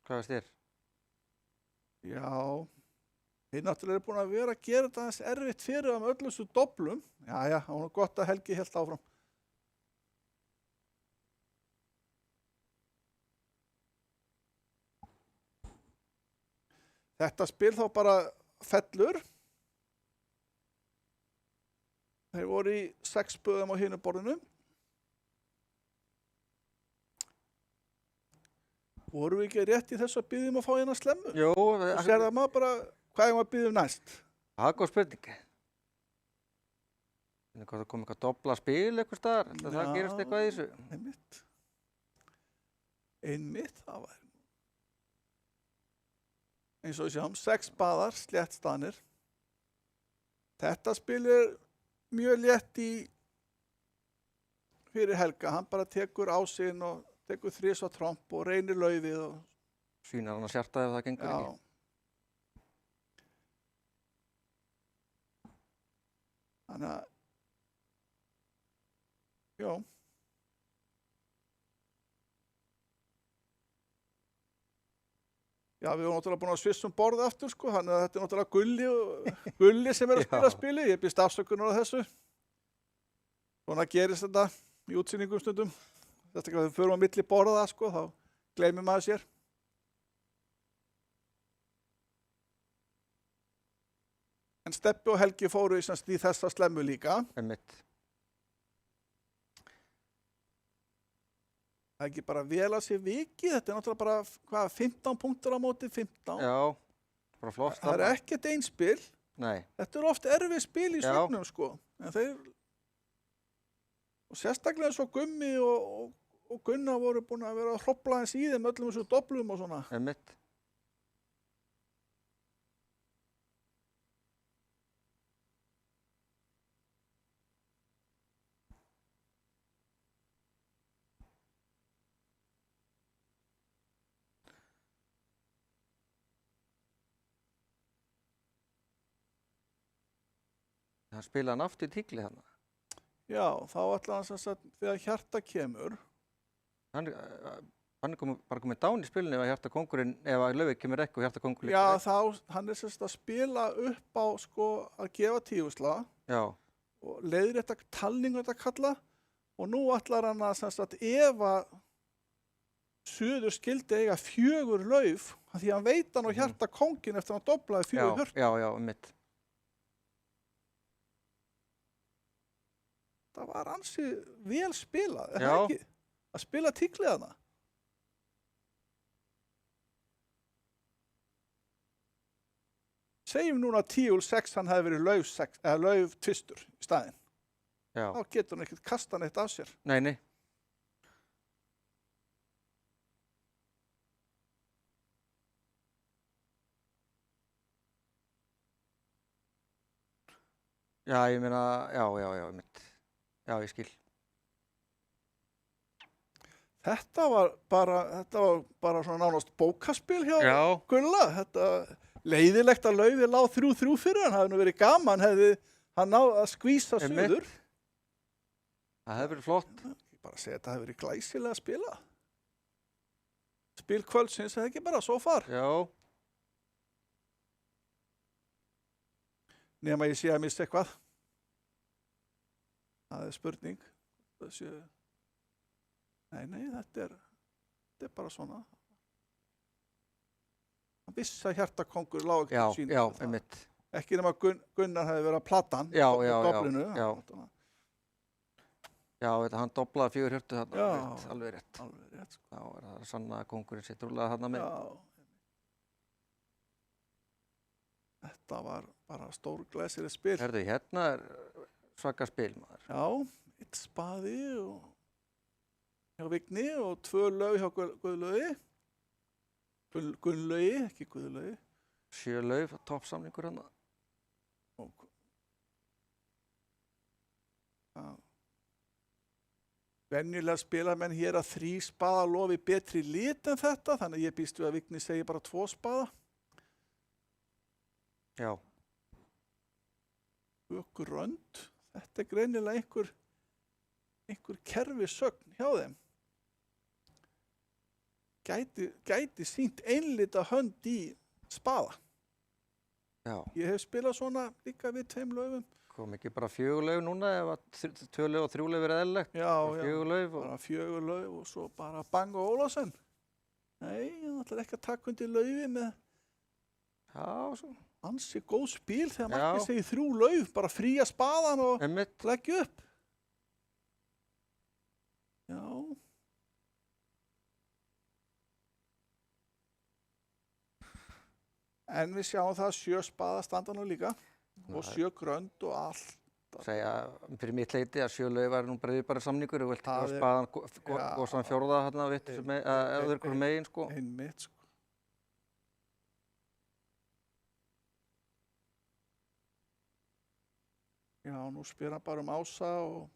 Hvað veist þér? Já, þeir náttúrulega eru búin að vera að gera þetta aðeins erfitt fyrir það með öllum þessu doblum. Já, það var gott að Helgi hélt áfram. Þetta spil þá bara fellur. Þeir voru í 6 böðum á hinu borðinu. Voru við ekki rétt í þessu að biðjum að fá hérna slemmu? Jú, Og sér það maður bara hvað ég var að biðjum næst. það er góð spurning. Hvernig hvað það kom eitthvað doppla spil eitthvað staðar? Það gerist eitthvað í þessu? Einmitt, það var eins og við sjáum 6 spaðar, sléttstaðnir. Þetta spil mjög létt fyrir Helga. Hann bara tekur ásinn og tekur 3 tromp og reynir laufið. Sýnar hann að sjarta ef það gengur ekki? Þannig að, já. Já, við vorum náttúrulega búin að svissa borð aftur, sko, þannig að þetta náttúrulega Gulli sem að spila spilið. Ég býst afsökunar á þessu. Svona gerist þetta í útsýningum stundum. Þetta þegar við förum á milli borða, sko, þá gleymir maður sér. En Stebbi og Helgi fóru í þessa slemmu líka. Einmitt. Það er ekki bara vel að sé vikið, þetta er náttúrulega bara 15 punktur á móti 15. Já, bara flott. Það er ekkert einspil. Nei. Þetta er oft erfið spil í sögnum, sko. En og sérstaklega svo Gummi og Gunnar voru búin að vera að hrópla eins í þeim öllum þessu doblum og svona. Einmitt. Hann spilaði hann aftur í tíkli þarna. Já, þá ætlaði hann að þegar Hjarta kemur. Hann er bara komið dán í spilinu ef Hjarta kóngurinn, ef Laufey kemur ekki og Hjarta kóngurinn líka. Já, hann er að spila upp á, sko, að gefa 10 slag. Já. Og leiðir þetta talningu þetta kalla. Og nú ætlar hann að ef að Suður skildi eiga 4 lauf, því hann veit hann og Hjarta kónginn eftir að hann doblaði 4 hjört. Já, mitt. Það var ansi vel spilað, er það ekki? Að spila tíklið hana. Segjum núna að 10-6 hann hefði verið lauf tvistur í staðinn. Já. Þá getur hann ekkert kasta neitt af sér. Nei. Já, ég meina, já, mitt. Já, ég skil. Þetta var bara svona nánast bókaspil hjá Gulla. Þetta leiðilegt að Laufey lá 3-3 fyrir hann. Það hefði nú verið gaman, hefði hann náð að skvísa Suður. Það hefði verið flott. Ég bara segja að þetta hefði verið glæsilega að spila. Spil kvöldsins hefði ekki bara svo far. Já. Nema ég sé að missa eitthvað. Það er spurning. Nei, þetta er bara svona. Hann vissi að Hjarta kóngur lá ekki til sín. Já, einmitt. Ekki nema Gunnar hefði verið að plata hann. Já. Já, hann doblaði 4 hjörtu þarna. Já, alveg rétt. Þá er það sanna að kóngurinn sitt rúlaði þarna með. Já. Þetta var bara stórglæsilegt spil. Herðu, hérna er svaka spil, maður. Já, 1 spaði hjá Vigni og 2 lauf hjá Guðlaugi. Gunnlaugi, ekki Guðlaugi. 7 lauf, toppsamningur hann. Venjulega spila menn hér að 3 spaða lofi betri lit en þetta, þannig að ég býst við að Vigni segi bara 2 spaða. Já. Grönd. Þetta er greinilega einhver kerfisögn hjá þeim. Gæti sýnt einlita hönd í spaða. Já. Ég hef spilað svona líka við 2 laufum. Kom ekki bara 4 lauf núna ef að 2 lauf og 3 lauf er eðlilegt? Já, 4 lauf bara 4 lauf og svo bara Bang og Ólafsson. Nei, hann ætlar ekki að taka undir laufi með svo. Ansi góð spil þegar Maggi segir 3 lauf, bara fría spaðan og leggja upp. Já. En við sjáum það 7 spaða standa nú líka og 7 grönd og segja fyrir mitt leyti að 7 lauf var nú bara samningur og vilt Það ekki er- spaðan Já. góðsan fjórða hérna vitt öðru hverju megin sko. Einmitt, sko. Já, nú spyr hann bara Ása og...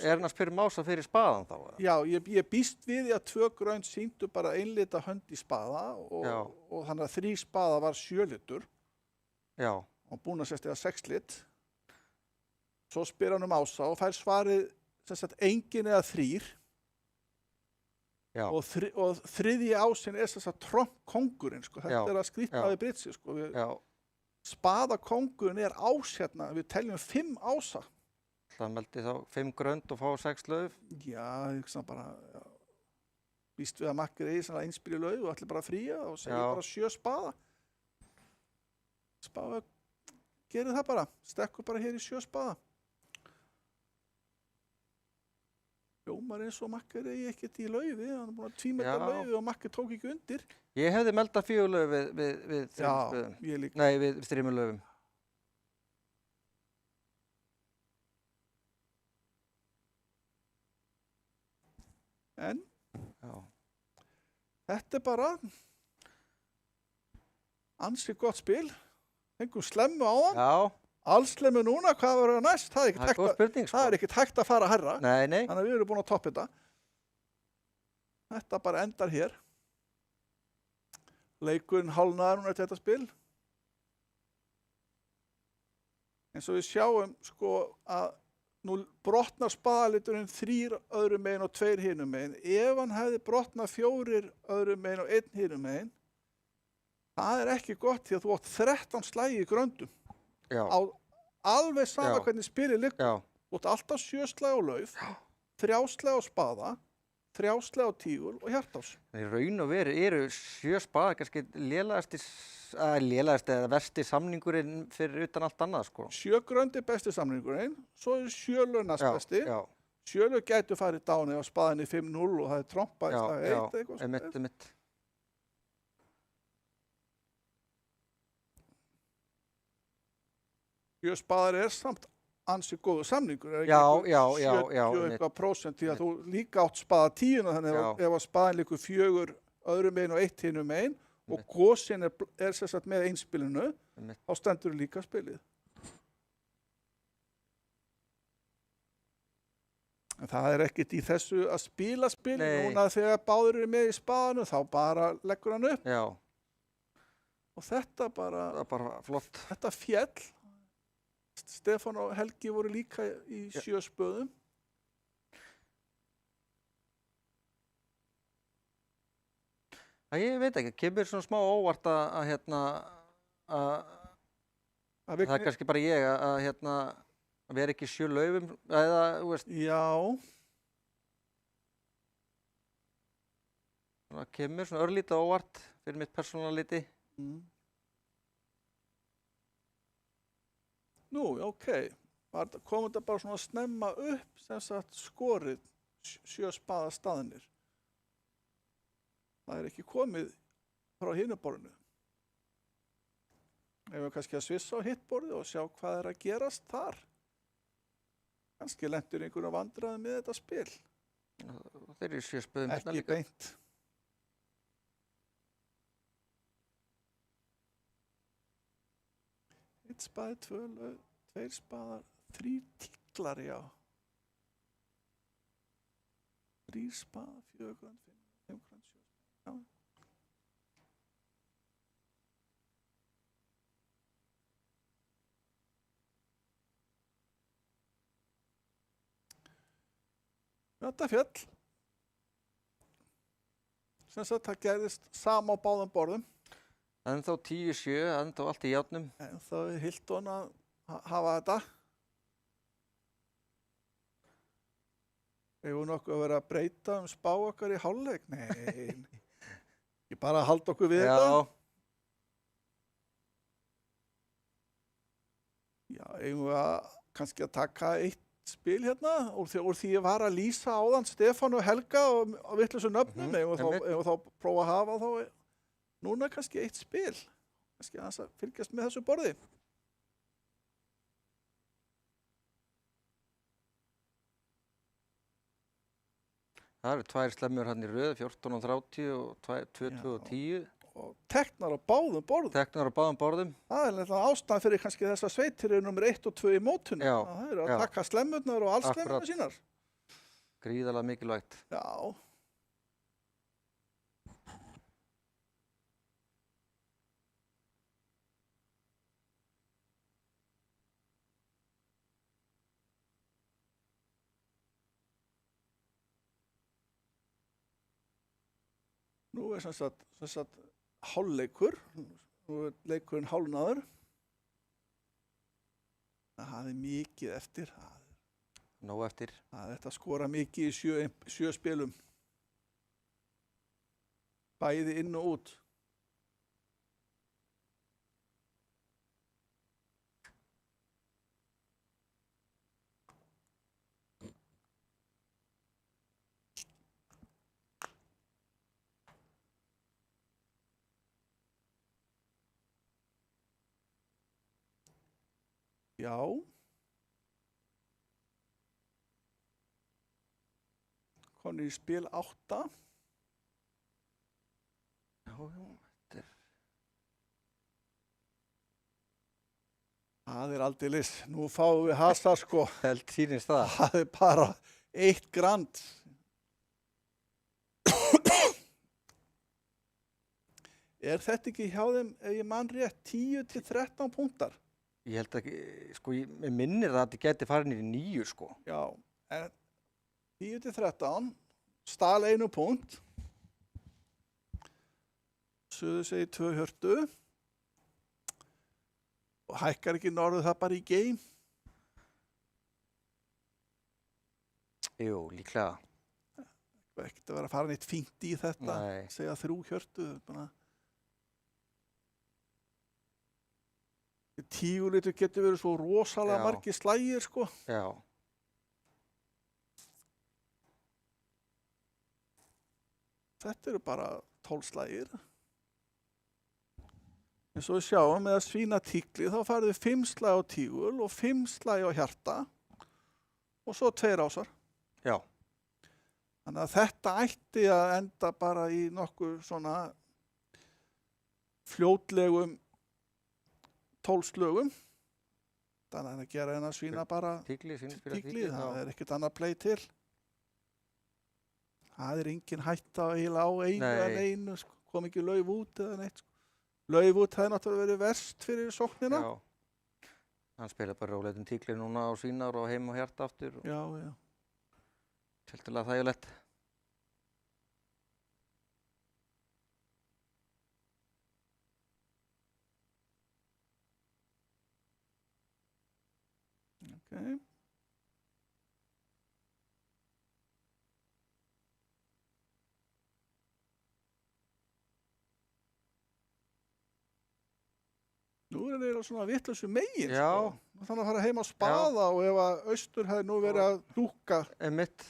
Er hann að spyrja Ása fyrir spaðan þá? eða? Já, ég býst við því að 2 grönd sýndu bara einlita hönd í spaða Já. og þannig að 3 spaða var 7 litur Já, og búin að sérst eða 6 lit. Svo spyr hann Ása og fær svarið sem sagt engin eða 3 já, og þriðji ásinn er sem sagt trompkóngurinn, sko. Þetta Já, er að skrýtna já. við Britsi, sko. já. Spaðakóngurinn er ás hérna, við teljum 5 ása. Það meldi þá 5 grönd og fá 6 lauf. Já, ég hugsa bara, já. Víst við að makkir eigi svona einspyrir lauf og ætli bara að fría og segja Já. bara 7 spaða. Spaða, gerir það bara, stekkur bara hér í 7 spaða. Hljómar eins og makkir eigi ekkert í laufi, hann er búin að tvímeta Já. laufi og makkir tók ekki undir. Ég hefði melda 4 lauf við 3 Já, spöðum. ég líka. Nei, við 3 laufum. En Já, þetta er bara ansi gott spil. Fengum slemmu á hann. já, Allslemmu núna, hvað verður næst? Það er ekkert það er hægt góð að, spurning sko. það er ekkert hægt að fara hærra. Nei, nei, Þannig að við erum búin að toppa þetta. Þetta bara endar hér. Leikurinn hálfnaður núna eftir þetta spil. Eins og við sjáum sko að nú brotnar spaðaliturinn 3 öðrum megin og 2 hinum megin. Ef hann hefði brotnað 4 öðrum megin og 1 hinum megin, það er ekki gott því að þú átt 13 slægi í gröndum. já, Á alveg sama Já. hvernig spilið liggur. já, Þú átt alltaf 7 slægi á lauf, 3 slægi á spaða, 3 slægi á tígul og hjartás. í raun og veru eru 7 spaðar kannski lélegasti eða versti samningurinn fyrir utan allt annað sko. 7 grönd er besti samningurinn, svo er 7 lög næst Já, besti. já, 7 lög gætu farið dáni á spaðinni 5-0 og það er trompa í já, slag 1 já, eitthvað svona. einmitt. Sjö spaðar er samt ansi góðu samningur, er Já, ekki já, einhver já, já, 70 eitthvað prósent því að þú líka átt spaða 10 þannig Já. ef að spaðin líkur 4 öðrum megin og 1 hinum megin og gósin er sem sagt með einspilinu, Einmitt. þá stendur líka spilið. En það er ekkert í þessu að spila spil, Nei. núna þegar báður eru með í spaðinu þá bara leggur hann upp Já, og þetta bara, það er bara flott. þetta fjall. Stefán og Helgi voru líka í 7 spöðum. Ég veit ekki, kemur svona smá óvart að hérna, að Að það er kannski bara ég að hérna, að vera ekki 7 laufum, eða, þú veist, Já, það kemur svona örlítið óvart fyrir mitt persónaliti. mm. Nú, ok. Kom þetta bara svona að snemma upp sem sagt skorið 7 spaða staðnir. Það er ekki komið frá hinuborðinu. Ef við kannski að svissa á hittborðið og sjá hvað er að gerast þar. Kannski lentur einhverju vandræði með þetta spil. Þeir eru 7 spöðum hérna Ekki líka. beint. Eitt spaði, 2 lauf, 2 spaðar, 3 tíklar, já. 3 spaðar, 4 grönd, 5 grönd, 7 spaðar, já. Þetta fjall. Sem sagt, það gerðist sama á báðum borðum. Ennþá 10-7, ennþá allt í járnum. En þá er Hilton að hafa þetta. Hefur nokkuð að vera að breyta spá okkar í hálfleik? Nei, ég bara að halda okkur við þetta. Já, Já, eigum við að kannski að taka eitt spil hérna úr því ég var að lýsa áðan Stefán og Helga og vitlausu nöfnum. Eigum við þá prófa að hafa þá núna kannski eitt spil. Kannski aðeins að fylgjast með þessu borði. Það eru 2 slemmur hann í röð, 14:30 og 22:10. og teknar á báðum borðum. Teknar á báðum borðum. Það er náttúrulega ástæðan fyrir kannski þessar sveitir eru nummer 1 og 2 í mótinu. Já, Það eru að já. taka slemmurnar og alls slemmurnar Akkúrat. sínar. Gríðarlega mikilvægt. Já. Nú er sem sagt hálfleikur, nú er leikurinn hálfnaður. Það er mikið eftir, Nóg eftir. það er þetta að skora mikið í 7 spilum. Bæði inn og út. Já. Konur í spil 8. Já, þetta er... Það er aldeilis. Nú fáum við Hazard sko. Held sýnist það. Það er bara 1 grand. Er þetta ekki hjá þeim, ef ég man rétt, 10 til 13 punktar? Ég held ekki, sko, ég minnir það að þetta geti farin í 9, sko. Já, en 10 til 13, stal 1 punkt. Suðu segi 2 hjörtu. Og hækkar ekki norðu það bara í game? Jú, líklega. Ekkert að vera að fara neitt fínt í þetta. Nei. Segja 3 hjörtu. Bara. Tígulitur getur verið svo rosalega Já. margir slægir sko. Já. Þetta eru bara 12 slægir. En svo við sjáum með að svína tíkli þá farið við 5 slæg á tígul og 5 slæg á hjarta og svo 2 rásar. Já. Þannig að þetta ætti að enda bara í nokkuð svona fljótlegum 12 slögum. Þannig að gera en að svína bara Tíkli, spila tíkli, það já. er ekkert annað play til. Það er engin hætta eiginlega á einu Nei. eða neinu, sko. Kom ekki lauf út eða neitt. Sko. Lauf út hefði náttúrulega verið verst fyrir sóknina. Já. Hann spila bara róleitum tíkli núna á svínar og heim og hjarta aftur. Já, já. Tiltölulega þægilegt. Okay. Nú er það svona vitlausu megin. Já. Sko. Þannig að fara heim á spaða og ef að austur hefði nú verið að dúkka Einmitt.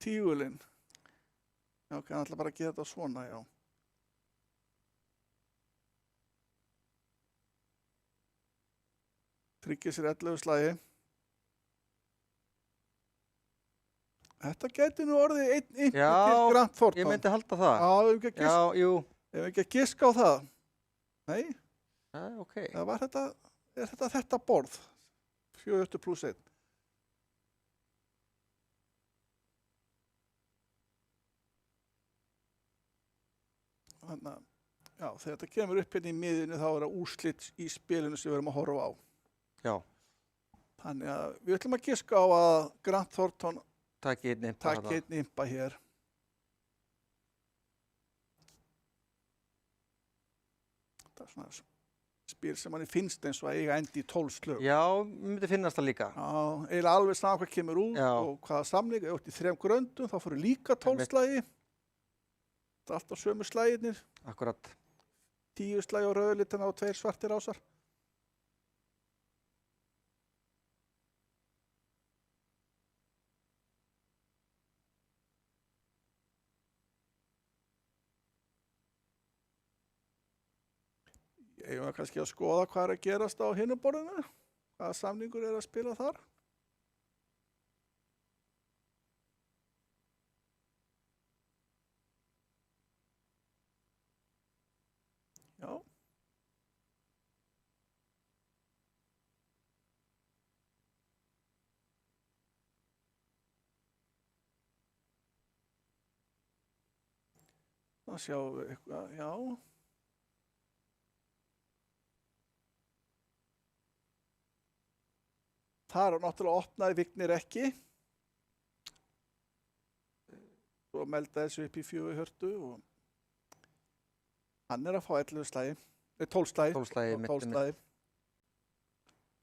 tígulinn. Já, ok, hann ætla bara að gera þetta svona, já. Tryggir sér 11 slagi. Þetta gæti nú orðið einn til Já, Grant Thornton. ég myndi halda það. Já, ef við ekki Já, jú. að giska á það. Nei, Já, ok. það var þetta borð. 4 pluss 1. Þannig að, já, þegar þetta kemur upp hérna í miðinu þá er það úrslit í spilinu sem við erum að horfa á. Já. Þannig að við ætlum að giska á að Grant Thornton Takk einn impa takk þarna. einn impa hér. Þetta er svona spil sem manni finnst eins og að eiga endi í 12 slög. Já, myndi finnast það líka. Já, eiginlega alveg saman hvað kemur út Já. og hvaða samling, ef í 3 gröndum þá fóru líka 12 Einmitt. slagi. Þetta er alltaf sömu slaginir, Akkurat. 10 slagi á rauðlitina og 2 svartir rásar. Ég var kannski að skoða hvað er að gerast á hinu borðinu, hvaða samningur er að spila þar. Það sjáum við eitthvað, já. Það er náttúrulega opnaði Vignir ekki. Svo melda þessu upp í 4 hjörtu og hann er að fá 11 slagi, 12 slagi. 12 slagi, 12 slagi.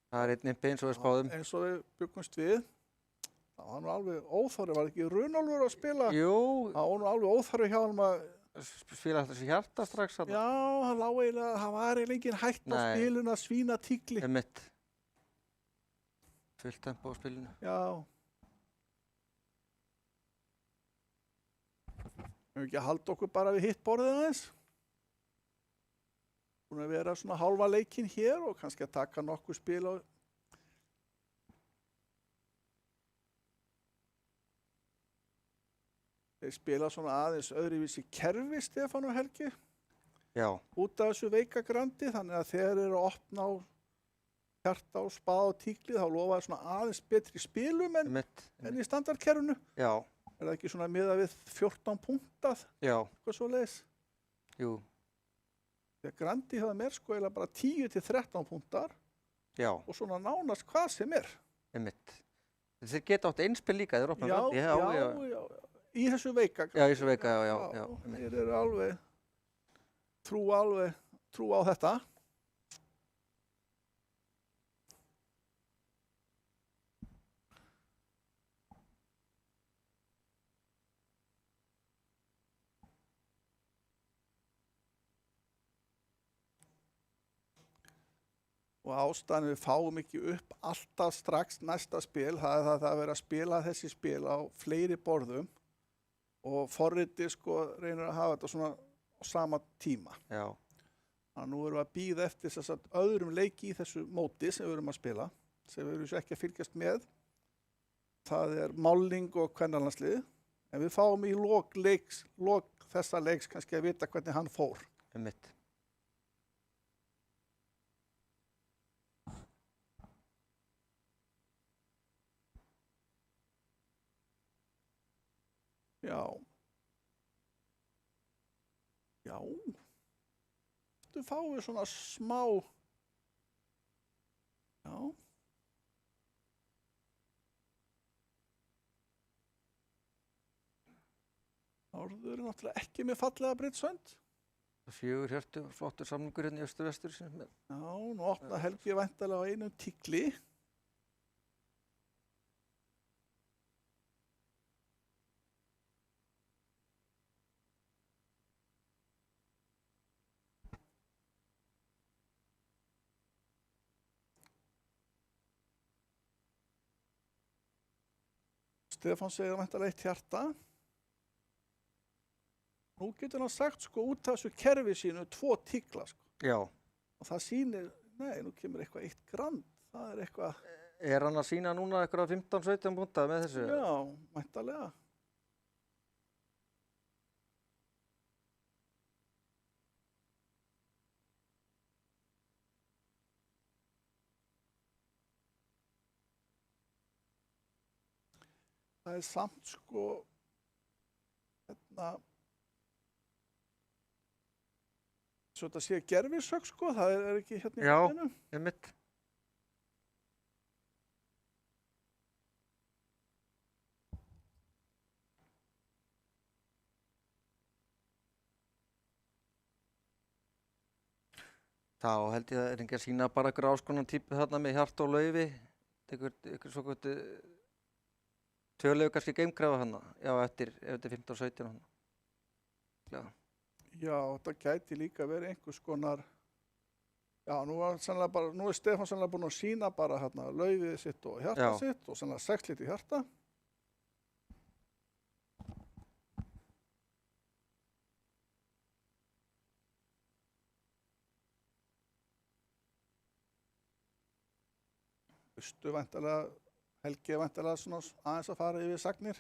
Það er einn impi eins og við spáðum. Eins og við byggumst við. Það var nú alveg óþarfi, var ekki Runólfur að spila? Jú, Það var nú alveg óþarfi hjá hann að, spila þessi hjarta strax þarna. já, hann lá eiginlega, hann var eiginlega engin hætt á Nei. spiluna að svína tíkli. Einmitt. Fullt tempo á spilinu. Já. Við ekki að halda okkur bara við hitt borðið aðeins. Búin að vera svona hálfa leikinn hér og kannski að taka nokkuð spil á. Þeir spila svona aðeins öðruvísi kerfi, Stefán og Helgi, Já, út af þessu veika grandi, þannig að þeir eru að opna á hjarta og spaða og tíkli, þá lofa það svona aðeins betri spilum einmitt. en í standardkerfinu. Já, Er það ekki svona miðað við 14 punktað, já, eitthvað svo leiðis? jú, Þegar grandi hafa mér sko eiginlega bara 10 til 13 punktar já, og svona nánast hvað sem er. einmitt. Þeir geta átt einspil líka, þeir opna grandi. já. Í þessu veika. Já, í þessu veika, já, einmitt. Þeir eru alveg, trú á þetta. Og ástæðan við fáum ekki upp alltaf strax næsta spil, það er það að vera að spila þessi spil á fleiri borðum og forriti sko reynir að hafa þetta svona á sama tíma. Já, Þannig að nú erum við að bíða eftir þess að öðrum leiki í þessu móti sem við erum að spila, sem við erum ekki að fylgjast með. Það er málning og kvennalandslið, en við fáum í lok þessa leiks kannski að vita hvernig hann fór. einmitt. Já. Já. Þú fáið svona smá. Já. Norður er náttúrulega ekki með fallega Brydsönd. 4 hjörtu, flottur samlingur hérna í austur-vestur. Já, nú opna Helgi væntanlega á einum tíkli. Stefán segir væntanlega 1 hjarta. Nú getur hann sagt sko út af þessu kerfi sínu 2 tíkla sko. Já. Og það sýnir, nei, nú kemur eitthvað 1 grand. Það er eitthvað, Er hann að sína núna eitthvað 15-17 punta með þessu? já, væntanlega. Það er samt sko, hérna, svo þetta sé gerfisögn sko, það er ekki hérna í Já. myndinu. Einmitt. Þá held ég að er ekki að sína bara ykkur áskonan típu þarna með hjarta og laufi. Ykkur svo kvöldu tvölegu kannski geimkrafa hana. Já, eftir 15-17 hana. Já. Já, þetta gæti líka verið einhvers konar, já, nú er Stefán sannlega búinn að sýna bara hérna laufið sitt og hjarta Já. sitt og sannlega 6 lítið hjarta. Veistu væntanlega, Helgi er væntanlega svona aðeins að fara yfir sagnir.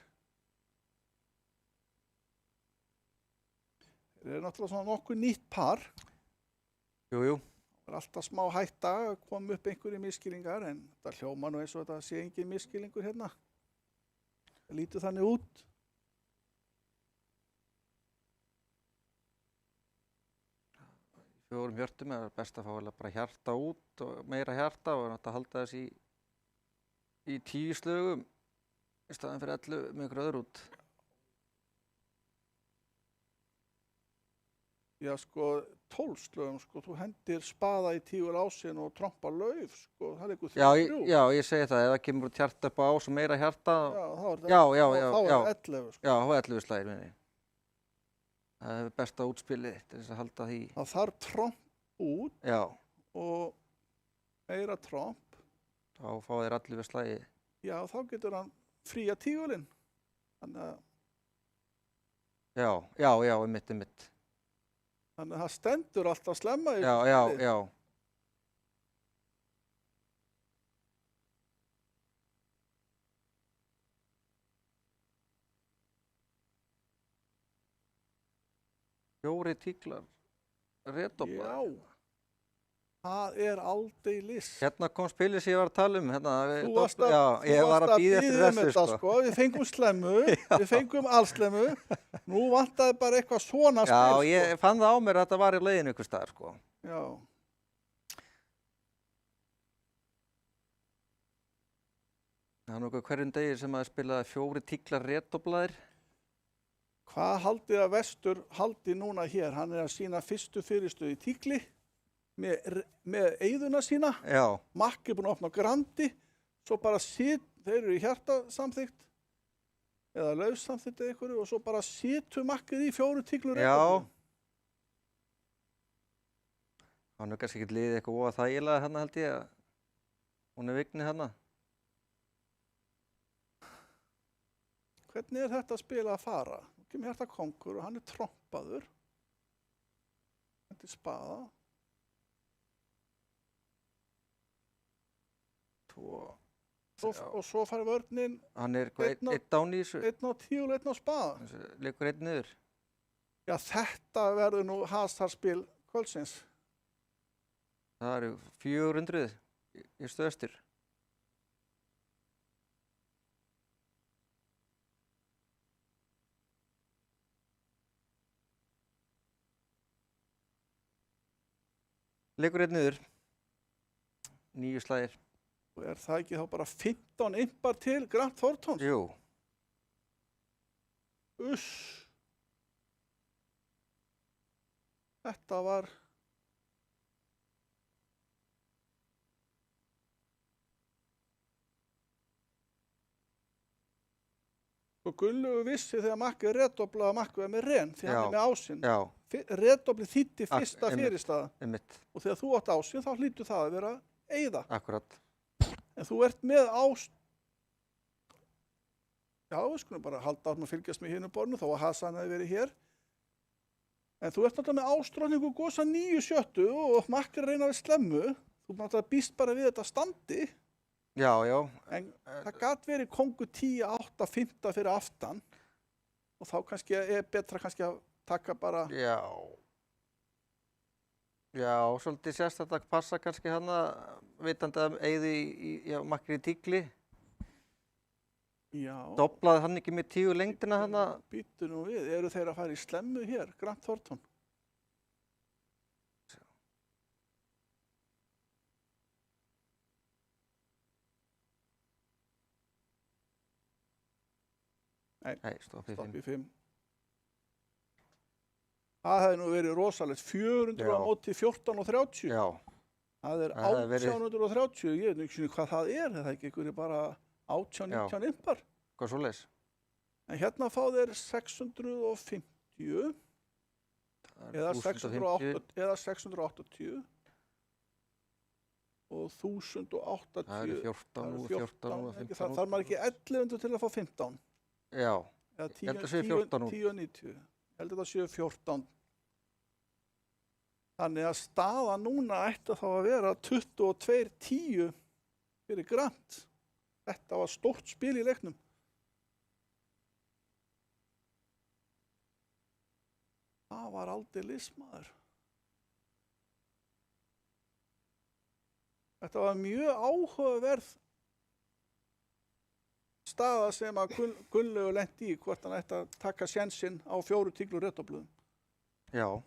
Þeir eru náttúrulega svona nokkuð nýtt par. Jú, jú. Það er alltaf smá hætta að koma upp einhverjir misskilningar en þetta hljóma nú eins og þetta sé engin misskilningur hérna. Það lítur þannig út. 4 hjörtum, það er best að fá bara hjarta út og meira hjarta og nátt að halda þess í 10 slögum í staðan fyrir 11 með ykkur öðru út. Já, sko, 12 slögum, sko, þú hendir spaða í tígur ásinn og trompa lauf, sko, það er ykkur 3-3. Já, ég segi það, ef það kemur út hjarta upp á ás og meira hjarta, Já, þá er já, það 11, sko. já, þá er 11 slagir minni. Það er besta útspilið til þess að halda því. Það þarf tromp út Já, og meira tromp. þá fá þeir 11 slagir. Já, þá getur hann fría tígurinn. Þannig að Já, einmitt. Þannig að það stendur alltaf slemma í Já. Fjóri tíklar, redobla. Já, það er aldeilis. Hérna kom spilið sem ég var að tala um. Hérna, Þú varst að, ég var að bíða eftir þessu, þetta, sko. Við fengum slemmu, við fengum allslemmu. Nú vantaði bara eitthvað svona spil, sko. Já, ég fann það á mér að þetta var í leiðinu ykkur staðar, sko. Já. Það er nokkuð hverjum degi sem að spilaði 4 tíklar redoblaðir. Hvað haldið að Vestur haldi núna hér? Hann er að sína fyrstu fyrirstöðu í tíkli með eyðuna sína. Já. Makk er búinn að opna Grandi. Svo bara þeir eru í hjartasamþykkt eða laufsamþykkt eða einhverju og svo bara situr Makkið í 4 tíklur. Já. Hann er kannski ekki liðið eitthvað óa þægilega hérna held ég að hún er vignið hérna. Hvernig er þetta spil að fara? Nú kemur hjarta kongur og hann er trompaður. Þetta er spaða. Og svo fær vörnin Hann er einn dán í þessu. 1 á 10 og 1 á spaða. Leikur einn niður. Já, þetta verður nú hasarspil kvöldsins. Það eru 400 í stöðstur. Leikur einn niður. 9 slagir. Og er það ekki þá bara 15 impar til Grant Thorntons? Jú. Uss. Þetta var... Og Gunnlaugur vissi þegar Makki redoblaði að Makki var með ren, því hann er með ásinn. Já. Redoblið þýddi fyrsta fyrirstaða. Einmitt. Og þegar þú átt ásinn, þá hlýtur það að vera eyða. Akkurat. En þú ert með ást... Já, við skulum bara halda átt með að fylgjast með hinu borðinu, þó að Hassan hefði verið hér. En þú ert náttúrulega með ástróðningu gósa 9-7 og Makki reyna við slemmu. Þú náttúrulega býst bara við þetta standi. Já. En það gat verið kongu 10-8, 15 fyrir aftan. Og þá kannski er betra kannski að taka bara... Já, svolítið sérstaklega passa kannski hann að vitandi að eyði í Makki í tíkli. Já. Doblaði hann ekki með 10 lengdina hann að... Býttu nú við, eru þeir að fara í slemmu hér, Grant Thornton? Nei, stopp í 5. Það hefði nú verið rosalegt, 400 á móti 14 og 30. Já. Það er 1830, ég veit ekki hvað það er það ekki einhverju bara 18-19 impar. Hvað svoleiðis? En hérna fá þeir 650 eða 680 og 1080. Það eru 14 og 15. Það þarf maður ekki 1100 til að fá 15. Já, ég held að séu 14 nú. 10-90, ég held að það séu 14. Þannig að staða núna ætti þá að vera 22-10 fyrir Grant. Þetta var stórt spil í leiknum. Það var aldeilis maður. Þetta var mjög áhugaverð staða sem að Gunnlaugur lenti í hvort hann ætti að taka sénsinn á 4 tíklur redobluðum. Já.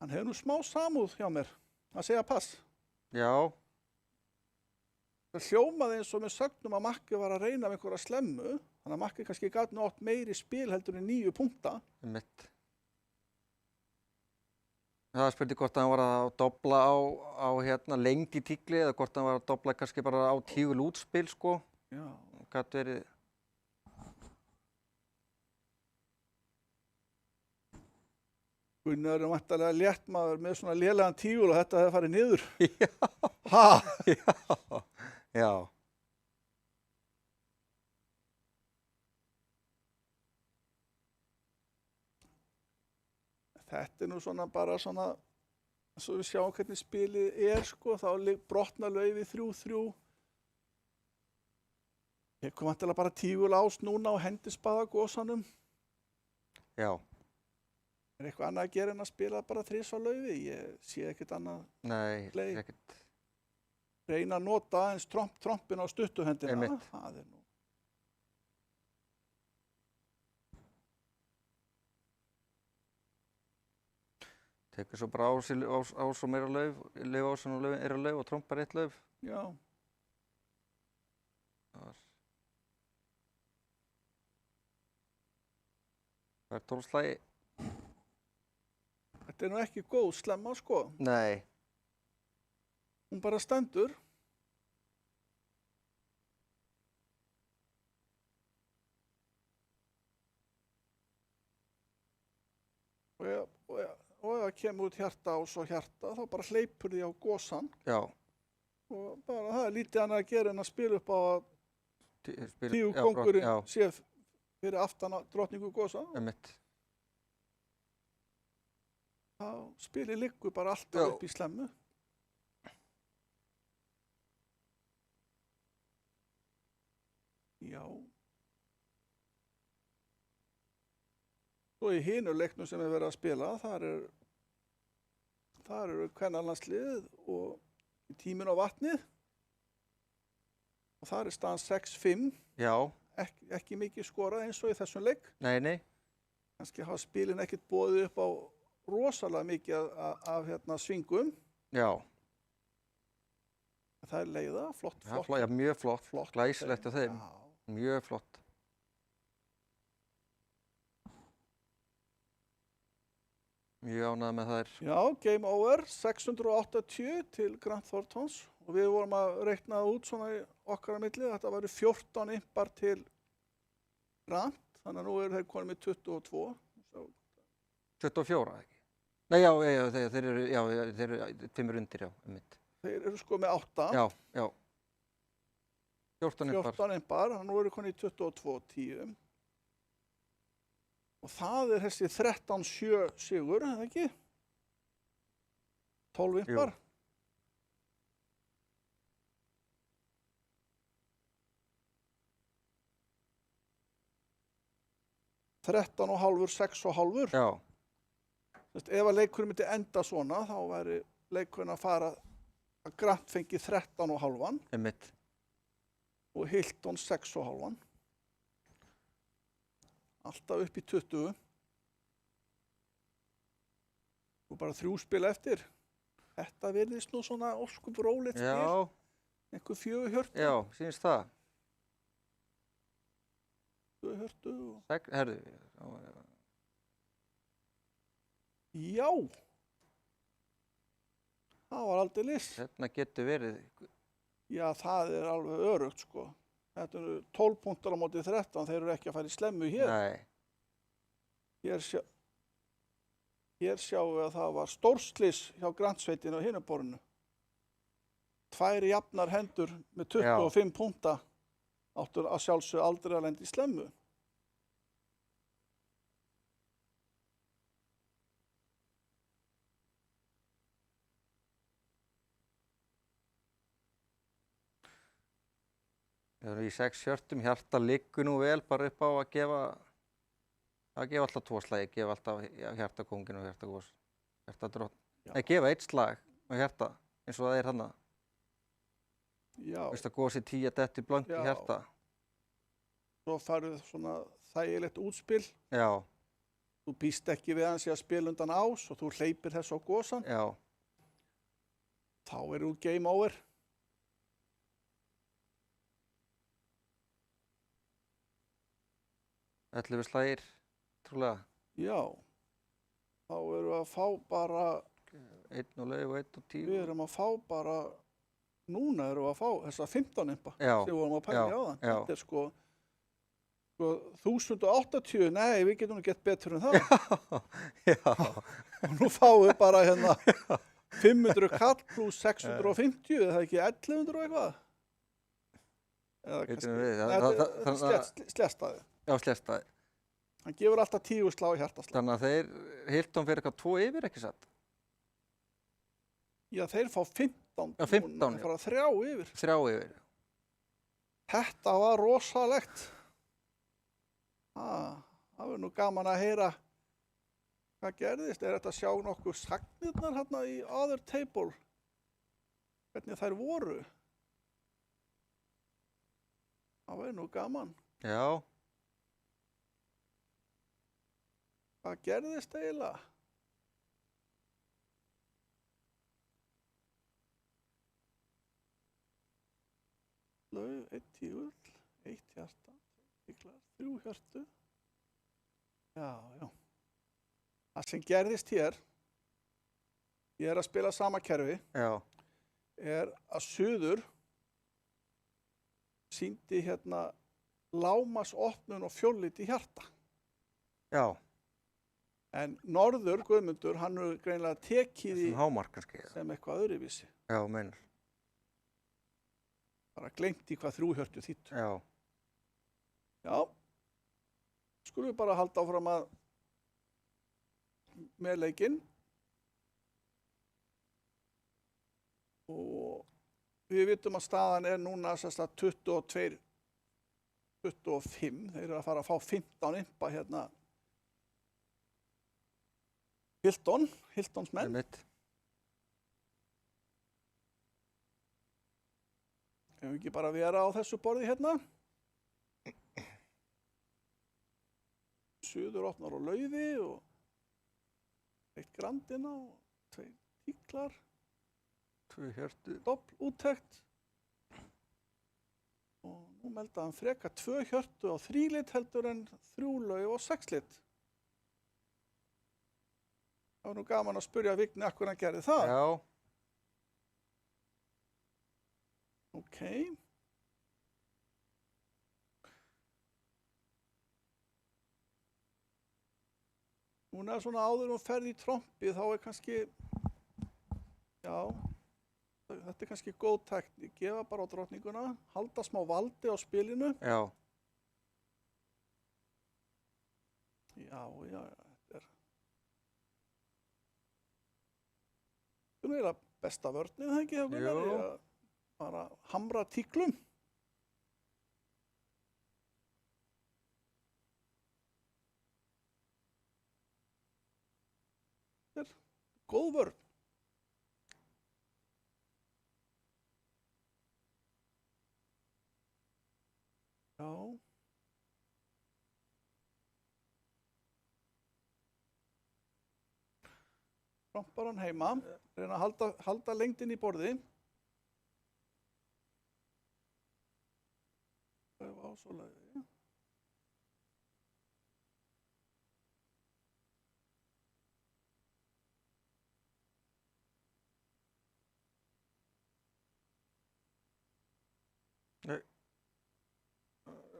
Hann hefur nú smá samúð hjá mér að segja pass. Já, Það hljómaði eins og með sögnum að Makki var að reyna með einhverja slemmu, þannig að Makki kannski gat nú átt meiri spil heldur en 9 punkta. einmitt. Það er spurning hvort hann var að dobla á hérna lengd í tígli eða hvort hann var að dobla kannski bara á tígul útspil, sko. Já. Gat verið, Gunnar er væntanlega léttmaður með svona lélegan tígul og þetta hefði farið niður. já, Ha! já, Þetta er nú svona bara svona, svo við sjáum hvernig spilið er, sko, þá brotnar laufið 3-3. Ég kom væntanlega bara tígul ás núna og hendi spaða gósanum. já, Er eitthvað annað að gera en að spila bara 3 laufi? Ég sé ekkert annað. nei, Play. ekkert, Reyna að nota eins trompin á stuttuhendina. Einmitt. Það er nú. tekur svo bara ás og meira lauf, ásin og er að lauf og trompar 1 lauf. Já, Það er 12 slagi. þetta er nú ekki góð slemma, sko. Nei, Hún bara stendur. Og ef það kemur út hjarta ás og hjarta, þá bara hleypur því á gósan. já, Og bara það er lítið annað að gera en að spila upp á að tíu já, kóngurinn já, sé fyrir aftan að drottningu gósa. einmitt, Þá spilið liggur bara alltaf Já. upp í slemmu. Já. Svo í hinu leiknum sem er verið að spila, þar eru kvennalandsliðið og tíminn á vatnið. Og þar er staðan 6-5, já, ekki mikið skorað eins og í þessum leik. nei, Kannski hafa spilin ekkert boðið upp á rosalega mikið af svingum. já, Það er leiða, flott. já, mjög flott, Flott. glæsilegt af þeim, Já. mjög flott. Mjög ánægð með þær. Já, game over, 680 til Grant Thorntons og við vorum að reikna það út svona í okkar að milli. Þetta væri 14 impar til Grant, þannig að nú eru þeir konum með 22. Svo, 24, ekki? Nei, já, þeir eru 5 undir, já, einmitt. þeir eru sko með 8, Já, já. 14 impar. 14 impar, þannig að nú eru konum í 22-10. Og það er þessi 13-7 sigur, eða ekki? 12 impar. 13,5, 6,5. Já, Ef að leikurinn myndi enda svona, þá væri leikurinn að fara að Grant fengi 13,5 einmitt. og Hilton 6,5. Alltaf upp í 20. Og bara 3 spil eftir. Þetta virðist nú svona óskup rólegt spil. Já, Einhver 4 hjörtu. já, sýnist það. 2 hjörtu. Herðu, Já. Það var aldeilis. hérna getur verið, Já, það er alveg örugt, sko. Þetta eru 12 punktar á móti 13, þeir eru ekki að fara í slemmu hér. nei, Hér sjáum við að það var stórslys hjá Grantsveitin á hinuborinu. 2 jafnar hendur með 25 punkta áttu að sjálfsögðu aldrei að lenda í slemmu. við erum í 6 hjörtum, hjarta liggur nú vel bara upp á að gefa alltaf 2 slagi, gefa alltaf hjartakóngin og hjartagós, hjartadrottn. Já. Nei, gefa 1 slag á hjarta, eins og það er hana. Já, Þú veist að gósi 10 detti blank í Já. hjarta. svo farið svona þægilegt útspil. Já, þú býst ekki við hans í að spila undan ás og þú hleypir þess á gosan, Já, þá er þú game over. Ellefu slagir, trúlega. Já, þá erum við að fá bara, Einn og lauf og einn og 10. við erum að fá bara, núna erum við að fá þessa 15 impa Já, sem við vorum að pæla í áðan. já. Þetta er sko 1080, nei, við getum nú gett betur en það. Já, Og nú fáum við bara hérna 500 kall pluss 650, er það ekki 1100 og eitthvað? Eða veitum við. Þetta er sléttaði. Já, slestaði. Hann gefur alltaf 10 slá í hjartaslag. Þannig að þeir, Hilton fyrir eitthvað 2 yfir, ekki satt? Já, þeir fá 15. Já, 15, núna, já. fara 3 yfir. 3 yfir. Þetta var rosalegt. Það var nú gaman að heyra hvað gerðist. Er þetta að sjá nokkuð sagnirnar hérna í other table? Hvernig þær voru? Það var nú gaman. Já, Hvað gerðist eiginlega? Lauf, 1 tígull, 1 hjarta, 2 tíklar, 3 hjörtu. Já. Það sem gerðist hér, ég er að spila sama kerfi, já, er að suður sýndi hérna lágmarksopnun og fjóllit í hjarta. já. En norður, Guðmundur, hann er greinilega tekið í Sem hámark kannski. sem eitthvað öðruvísi. Já, meinar. Bara gleymt í hvað 3 hjörtu þýttu. Já, Já, skulum við bara halda áfram að með leikinn. Og við vitum að staðan er núna sérst að 22-25. Þeir eru að fara að fá 15 impa hérna. Hiltons menn. einmitt. Ef við ekki bara vera á þessu borði hérna. Suður opnar á laufi og 1 grandina og 2 tíklar, 2 hjörtu. doppl úttekt. Og nú melda hann freka 2 hjörtu á 3 lit heldur en 3 lauf og 6 lit. Það var nú gaman að spyrja Vigni akkur hann gerði það. Já, Ok. Núna er svona áður og ferð í trompið, þá er kannski, já, þetta er kannski góð tekník. Gefa bara á drottninguna, halda smá valdi á spilinu. já. Já, þetta er. Þetta er eiginlega besta vörnið, það ekki? hjá Gunnari, Jú. að bara hamra tíklum. Þetta er góð vörn. Já. Trompar hann heima, reyna að halda lengdin í borði. Það var ásólaði.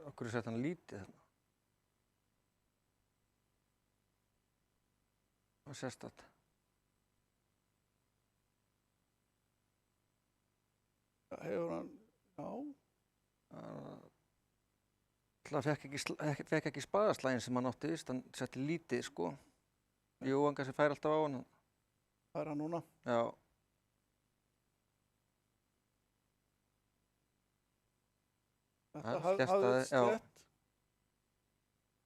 Okkur sett hann lítið þarna. Það sést þetta. Hefur hann, já. Það fekk ekki spaðaslægin sem hann átti vist, hann setti lítið sko. Jú, hann kannski fær alltaf á hann. Það er hann núna. Já, Þetta Það hafði skertaði, já. slett.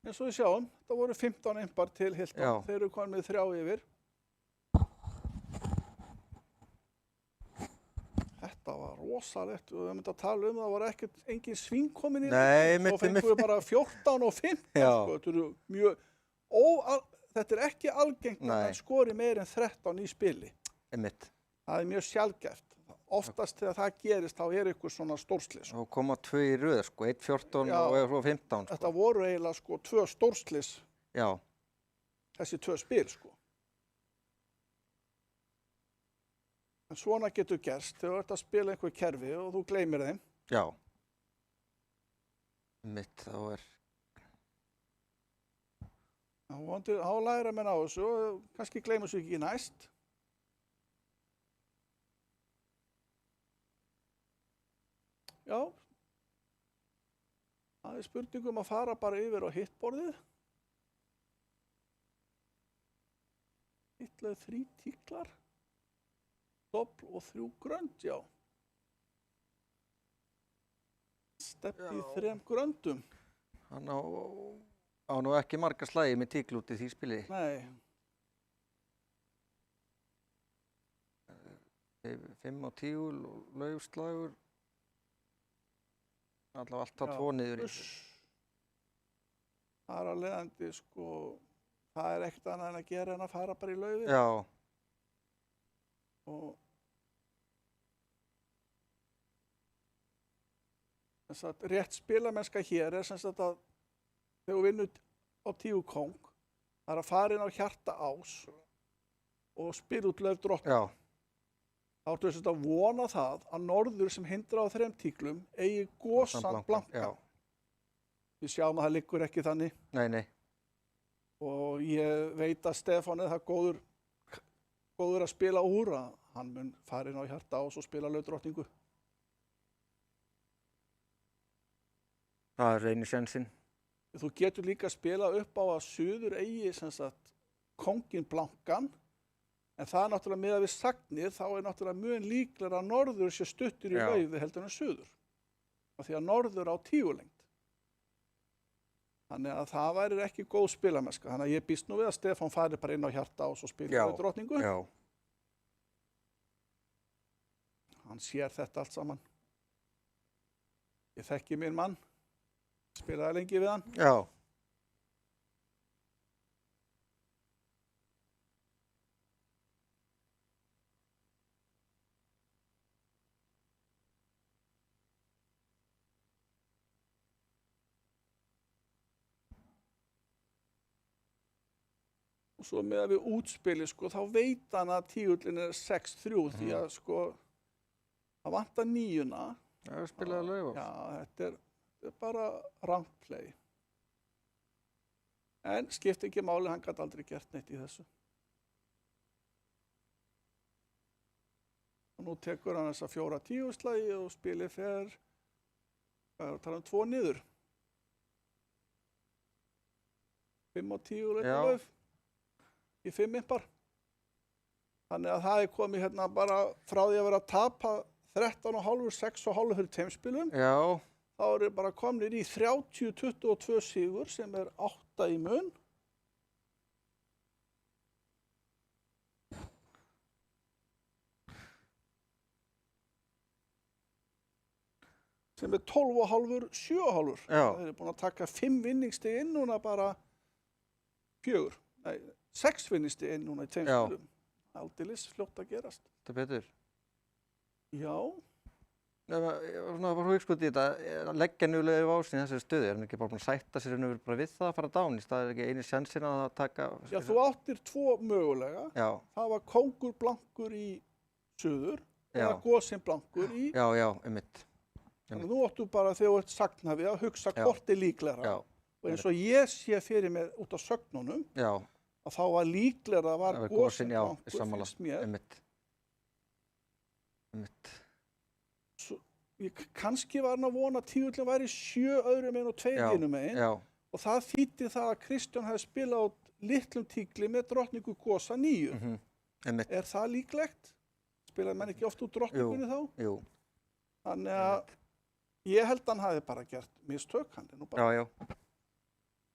Eins og við sjáum, það voru 15 impar til Hilton. Já. Þeir eru komin með 3 yfir. Þetta var rosalegt og við myndum að tala um það var engin sving komin í Nei, leikinn. Svo fengum við bara 14 og 15. Já. Sko. Þetta eru þetta ekki algengt að Nei. hann skori meir en 13 í spili. einmitt. Það mjög sjaldgæft. Oftast þegar það gerist þá ykkur svona stórslis. Og koma 2 í röð, sko, 1 14 Já. og svo 15, sko. Þetta voru eiginlega sko 2 stórslis, Já, þessi 2 spil sko. En svona getur gerst þegar þú ert að spila einhver kerfi og þú gleymir þeim. já. Einmitt, Þá læra menn á þessu og kannski gleymur svo ekki næst. Já, það spurningum að fara bara yfir á hittborðið. Hitlaði 3 tíklar, dobl og 3 grönd, já. Steppi í 3 gröndum. hann á nú ekki marga slagi með tíkl út í því spili. Nei, 5 á tígul og laufslagur. Allavega alltaf 2 niður í. þar að leiðandi sko, það ekkert annað en að gera en að fara bara í laufið. Já, Og þess að rétt spilamennska hér sem sagt að þegar þú vinnur á 10 kóng, það að fara inn á hjarta ás og spila út lauf drottning. já, Þá ertu þess að vona það að norður sem hindra á 3 tíklum eigi gosan blanka. Já, Við sjáum að það liggur ekki þannig nei, og ég veit að Stefán er það góður að spila úr að hann mun fara inn á hjarta ás og spila lauf drottningu. það er einu sjensinn. Þú getur líka spila upp á að suður eigi sem sagt kónginn blankan, en það er náttúrulega miðað við sagnir, þá er náttúrulega mjög líklega að norður sé stuttur í Já. laufi heldur en suður. Af því að norður á 10 lengd. Þannig að það væri ekki góð spilamennska. Þannig að ég býst nú við að Stefán fari bara inn á hjarta ás og spila Já. lauf drottningu. Já, Hann sér þetta allt saman. Ég þekki minn mann, spilaði lengi við hann. já, Og svo með að við útspili, sko, þá veit hann að tígullin er 6-3 því að sko, það vantar 9. já, spilaði lauf. Já, þetta er bara rangt play. En skipti ekki máli, hann gat aldrei gert neitt í þessu. Og nú tekur hann þessa 4 tíguslagi og spilið fer, hvað er að tala 2 niður. 5 og 10 Já. lauf í 5 impar. Þannig að það er komið hérna bara frá því að vera að tapa 13,5, 6,5 fyrir teimspilum. Já, Þá eru bara komnir í 30-22 sigur sem er 8 í mun. Sem er 12,5, 7,5. Já. Það eru búin að taka 5 vinningstig inn núna bara 6 vinningstig inn núna í teimspilum. Aldeilis fljótt að gerast. þetta er betur. Já, Ég var svona bara hugskot í þetta, að leggja nýjulega á sig í þessari stöðu. Er hann ekki bara búin að sætta sér bara við það að fara dán í staðið ekki einu sjensinn að taka... já, þú áttir 2 mögulega. Já, Það var kóngur blankur í suður eða Já. gosinn blankur í. já, einmitt. Þannig að nú áttu bara þegar þú ert sagnhafi að hugsa Já. hvort er líklegra. Já, Og eins og ég sé fyrir mér út á sögnunum já, að þá var líklegra að var Það var gosinn gosinn, já, blankur sammála. finnst mér. einmitt. Kannski var hann að vona að tígullin væri 7 öðrum megin og 2 Já, hinum megin. Já, Og það þýddi það að Kristján hefði spilað á litlum tígli með drottningu gosa 9. einmitt. Er það líklegt? Spilaði menn ekki oft út drottningunni þá? Jú, Þannig að ég held að hann hafi bara gert mistök. Hann er nú bara, já,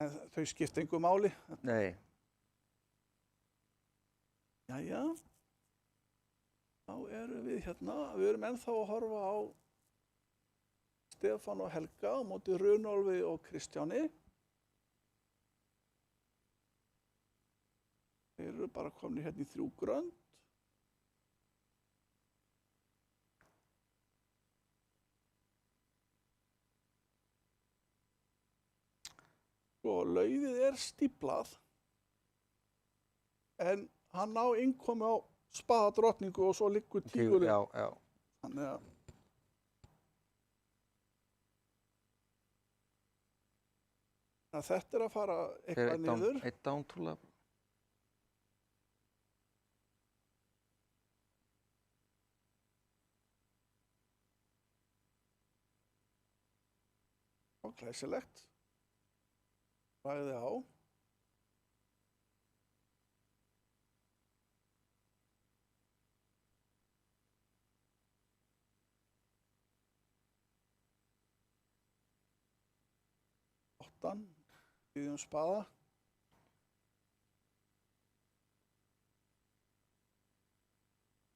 en þau skipta engu máli. nei, Jæja, þá erum við hérna, við erum ennþá að horfa á Stefán og Helga á móti Runólfi og Kristjáni. Þeir eru bara komin hérna í 3 grönd. Svo laufið stíplað. En hann á innkomi á spaðadrottningu og svo liggur tígulinn. Já. Þannig að þetta að fara eitthvað niður. Eitt dán trúlega. Og glæsilegt. Lagði á. Við spaða.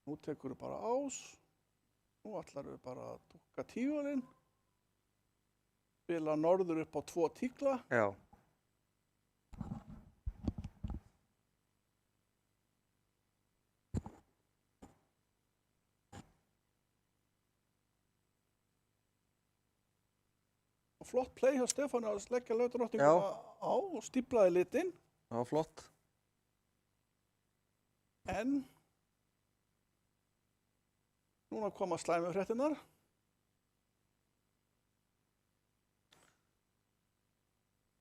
Nú tekur þú bara ás. Nú ætlar þú bara að dúkka tígulinn. Spila norður upp á 2 tígla. Já. Flott play hjá Stefáni að leggja laugardrottninguna á og stíplaði litinn. Það var flott. En núna koma slæmufréttirnar.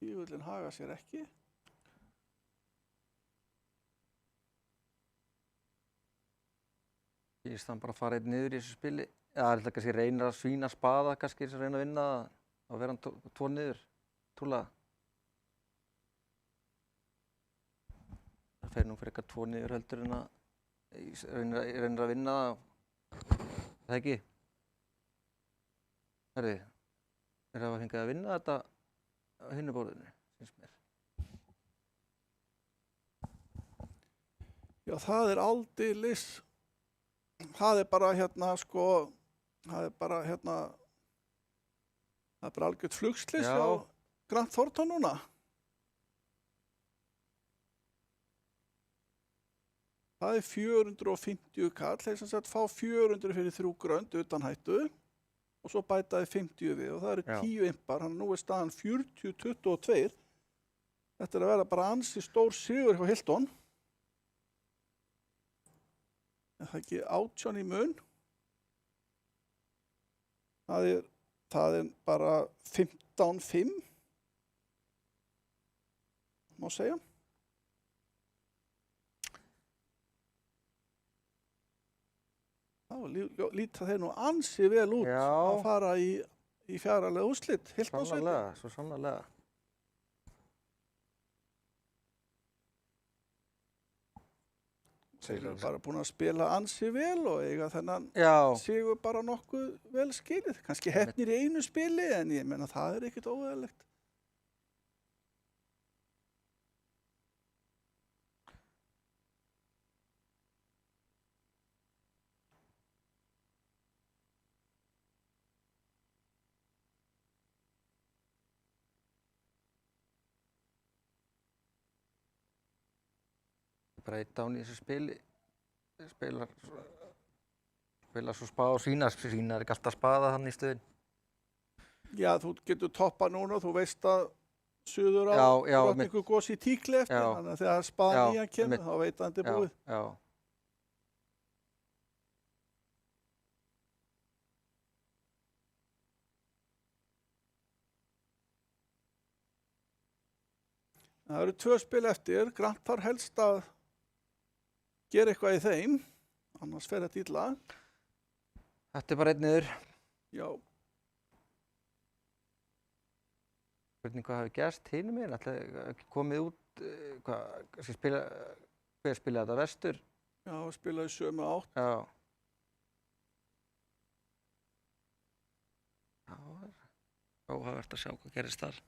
Tígullinn haga sér ekki. Ég stann bara að fara einn niður í þessu spili. Það er kannski reynir að svína spaða, kannski reyna að vinna það. Þá verður hann 2 niður, trúlega. Það fer nú fyrir eitthvað 2 niður heldur en að reynir að vinna það. Það ekki? Herði, það að fengið að vinna þetta á hinu borðinu, finnst mér. Já, það aldeilis. Það bara það bara algjört flugslis á Grant Thornton núna. Það 450 kall, þeir sem sagt fá 400 fyrir 3 grönd utan hættu og svo bætaði 50 við og það eru 10 impar, hann nú staðan 40-22. Þetta að vera bara ansi stór sigur hjá Hilton. En það ekki 18 í mun. Það bara 15-5, má segja. Þá líta þeir nú ansi vel út að fara í fjaralega úrslit. Svo sannarlega. Þeir eru bara búin að spila ansi vel og eiga þennan sigur bara nokkuð vel skilið. Kannski heppnir í einu spili en ég meina það ekkert óeðlilegt. Bara eitt dán í þessu spili, spilar svo spaða og svínar ekki alltaf spaða hann í stöðin. Já, þú getur toppað núna, þú veist að suður á drottningu gos í tíkli eftir, þannig að þegar spaða nýjan kemur, þá veit að þetta búið. Já. Það eru 2 spil eftir, Grant þarf helst að gera eitthvað í þeim, annars fer þetta illa. Þetta bara einn niður. Já. Hvernig hvað hafi gerst hinum megin? Ætlaði ekki komið út, hver spilaði þetta vestur? Já, spilaði sömu átt. Já. Það var áhugavert að sjá hvað gerist þar.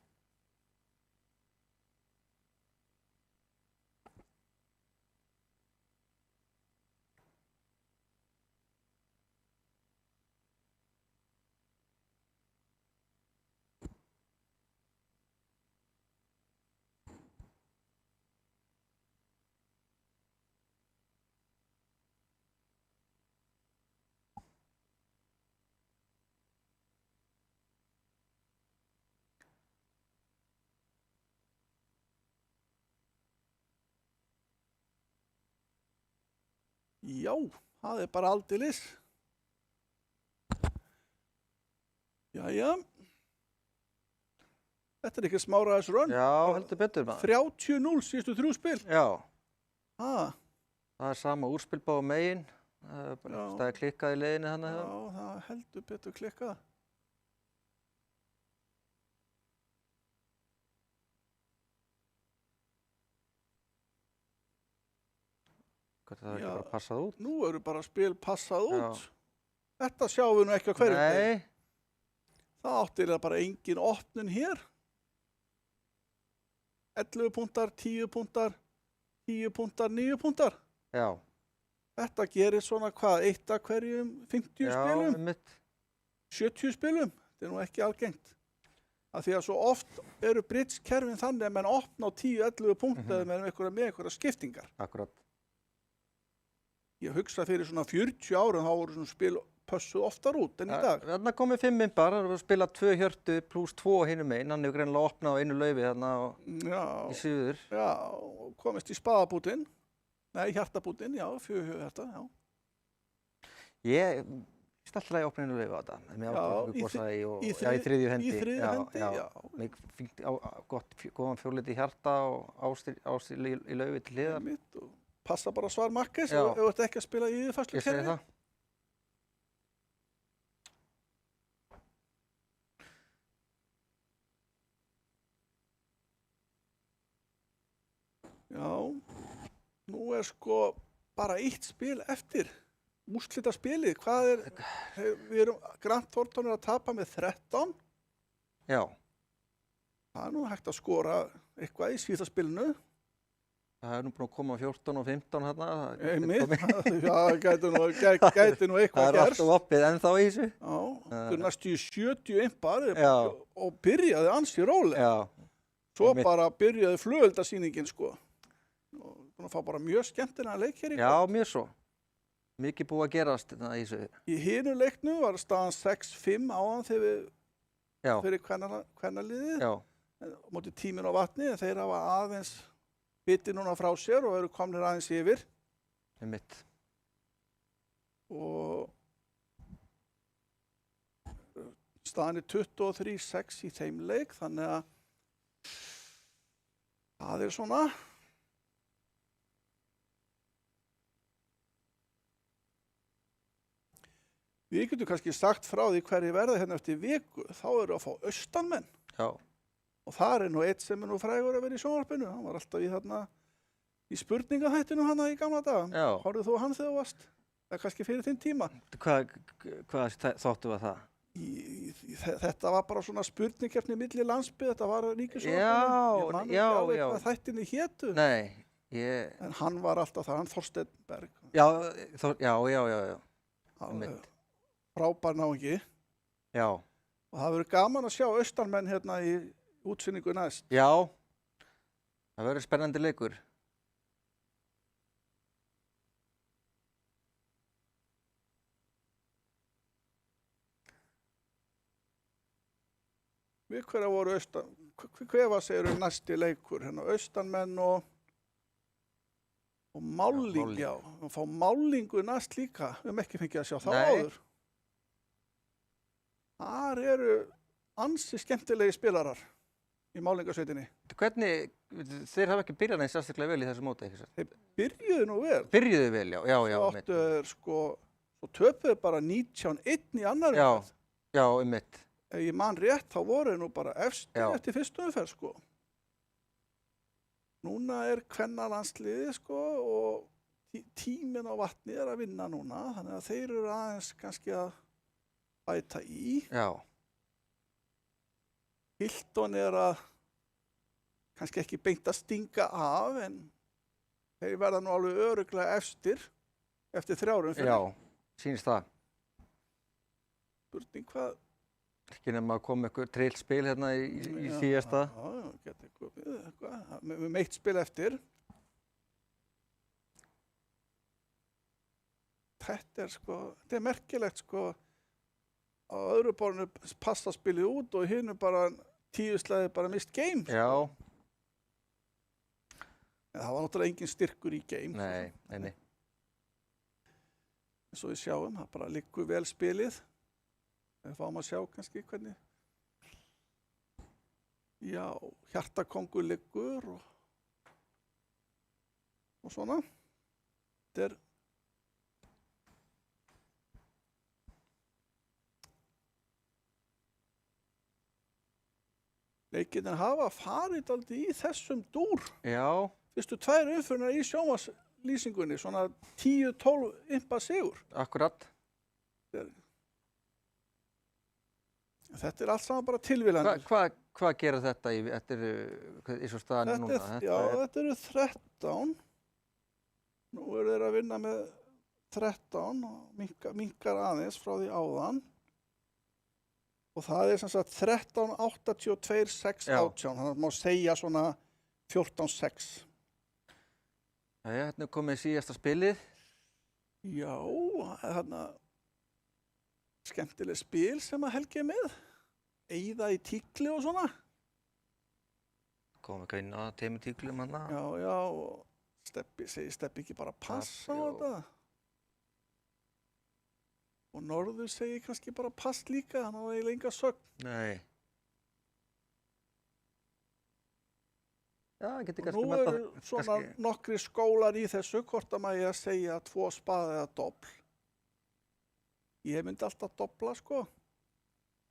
Já, það er bara aldeilis. Jæja. Þetta er ekki smáraðis rönn. Já, heldur betur maður. 30-0 síðustu 3 spil. Já, Ah, það er sama úrspil bá megin. Það er bara Já. staðið klikkað í leiðinni já, þannig. það heldur betur klikkað. Hvað það er Já. ekki bara passað út? Nú eru bara spil passað Já. út. Þetta sjáum við nú ekki á hverjum degi. Nei, Það átti bara engin opnun hér. 11 púntar, 10 púntar, 10 púntar, 9 púntar. já. Þetta gerir svona hvað, 1 af hverjum 50 spilum, Einmitt. 70 spilum. Þetta er nú ekki algengt. Af því að svo oft eru bridge-kerfin þannig að menn opna á 10-11 púnta með einhverja skiptingar. Akkurat. Ég hugsa fyrir svona 40 árum þá voru svona spil pössuð oftar út en í dag. Þarna komið 5 imbar, það var spilað 2 hjörtu pluss 2 hinum megin. Hann hefur greinilega opnað á einu laufi þarna Já, í suður. já, og komist í spaðabútinn. Nei, hjartabútinn, já, 4 hjarta, já. Ég alltaf að opna einu laufi á þetta. Með Já, ákveðingu í gósaði og í já, í þriðju hendi. Í þriðju hendi, já. Mig fengt góðan fjóliti hjarta og ástil í laufi til hliðar. Mitt og passa bara svar makkis Já. ef þú ert ekki að spila í yfirfærslu Ég segi það. Já, nú er sko bara 1 spil eftir. Úrslita spilið, hvað er, við erum, Grant Thornton er að tapa með 13. Já, Það er nú hægt að skora eitthvað í síðasta spilinu. það er nú búin að koma 14 og 15 hérna. Einmitt, já, gæti nú Það eitthvað er gerst. alltaf oppið ennþá í þessu. Já, það er næstu í 70 impar Já. og byrjaði ansi rólega. Já, Svo einmitt. bara byrjaði flugeldasýningin sko. Og búin að fá bara mjög skemmtilega leik hér í já, mjög svo. Mikið búið að gerast þetta í þessu. Í hinu leiknu var staðan 6-5 áðan þegar við Já, fyrir kvennaliðið já, á móti Tíminn og Vatni en þeir hafa aðeins bitið núna frá sér og eru komnir aðeins yfir einmitt. og staðan er 23-6 í þeim leik þannig að það er svona Við getum kannski sagt frá því hverju verða hérna eftir viku, þá eru að fá austanmenn Já, og það er nú eitt sem er nú frægur að vera í sjónvarpinu, hann var alltaf í þarna í spurningaþættinu hana í gamla daga. já. Horfðir þú á hann þegar þú varst? Það er kannski fyrir þinn tíma. Hvað þáttu var það? Þetta var bara svona spurningkeppni milli landsbyggð, þetta var ríkissjónvarpinu. Já, Ég man ekki já, alveg já. hvað þættinni hétu, Nei, en hann var alltaf það, hann Þorsteinn Berg. já, já. Alveg Einmitt. Frábær náungi. Já, Og það verður gaman að sjá austanmenn hérna í útsynningu næst. já. Það verður spennandi leikur. Við hverja voru hver var segir næsti leikur, hérna austanmenn og Málling, Málning. já. Við fá Mállingu næst líka, við höfum ekki fengið að sjá þá Nei. áður. Þar eru ansi skemmtilegi spilarar í Málningasveitinni. Hvernig, þeir hafa ekki byrjað neins sérstaklega vel í þessu móti, ekki satt? Byrjuðu nú vel, Byrjuðu vel, já, svo einmitt. áttu þeir sko, svo töpuðu bara 19-1 í annar Já. umferð. Já, einmitt. Ef ég man rétt, þá voru þeir nú bara efstir Já. eftir fyrstu umferð, sko. Núna er kvennalandsliðið, sko, og Tíminn og Vatni er að vinna núna, þannig að þeir eru aðeins kannski að bæta í. Já, Hilton er að kannski ekki beint að stinga af, en þeir verða nú alveg örugglega efstir eftir 3 umferðir. já, sýnist það. Spurning hvað Ekki nema að koma eitthvað trillspil hérna í síðasta. Já, geti komið eitthvað. Með 1 spil eftir. Þetta er sko, þetta er merkilegt sko. Á öðru borðinu passa spilið út og hinu bara 10 slæði bara mist game. Já, En það var náttúrulega engin styrkur í game. nei. eins og við sjáum, það bara liggur vel spilið. Við fáum að sjá kannski hvernig. Já, hjartakongur liggur og svona. Þetta er leikirnir hafa farið dálítið í þessum dúr. Já, Fyrstu 2 umferðirnar í sjónvarpslýsingunni, svona 10-12 impa sigur. akkurat. Þetta er allt saman bara tilvílanir. Hvað gerir þetta eftir svo staðan núna? Þetta eru 13. Nú eru þeir að vinna með 13 og minnkar aðeins frá því áðan. Og það er sem sagt 13, 82, 6, 18. Þannig að má segja svona 14, 6. Jæja, hérna er komið síðasta spilið. Já, þarna skemmtileg spil sem að Helgi er með. Eyða í tíkli og svona. Komum við inn á tveimur tíklum hana. Já, og segir Stebbi ekki bara passa á þetta. Og Norður segir kannski bara pass líka, hann á eiginlega enga sögn. Nei. Já, getur Og kannski nú melda. eru svona nokkri skólar í þessu, hvort að maður að segja 2 spaða eða doppl. Ég myndi alltaf doppla, sko.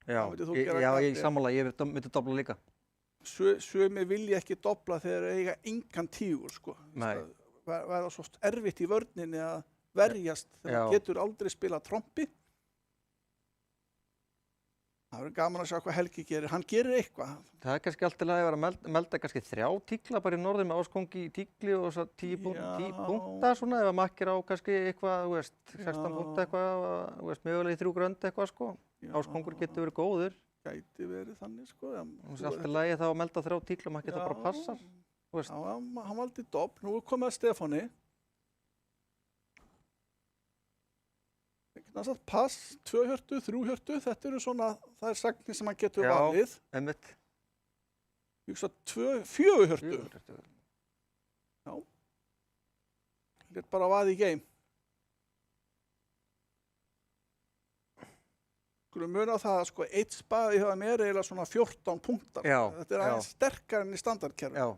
Já, myndir þú gera ég gagn. sammála, ég myndi dobla líka. Sumi vilja ekki doppla þegar þeir eiga engan tígur, sko. Nei. Það verða svo erfitt í vörninni að verjast þegar hann getur aldrei spilað trompi. Það verður gaman að sjá hvað Helgi gerir. Hann gerir eitthvað. Það er kannski alltaf að vera að melda kannski 3 tíkla bara í norður með áskongi í tíkli og svo 10 punkta svona ef að makkir á kannski eitthvað, 16 punkta eitthvað, mögulega í 3 grönd eitthvað, sko. Áskongur getur verið góður. Gæti verið þannig, sko. Það er alltaf lagi þá að melda 3 tíkla, maður getur bara passar. Já, hann valdi doppl. Nú er komið að Stefáni. Pass, 2 hjörtu, 3 hjörtu, þetta eru svona, það er sagnir sem hann getur valið. Já, einmitt. Ég hugsa 4 hjörtu. Já. Lét bara vaði í geim. Skulum muna á það að sko 1 spaði hjá mér er eiginlega svona 14 punktar. Já, þetta er aðeins sterkar enn í standardkerfi. Já.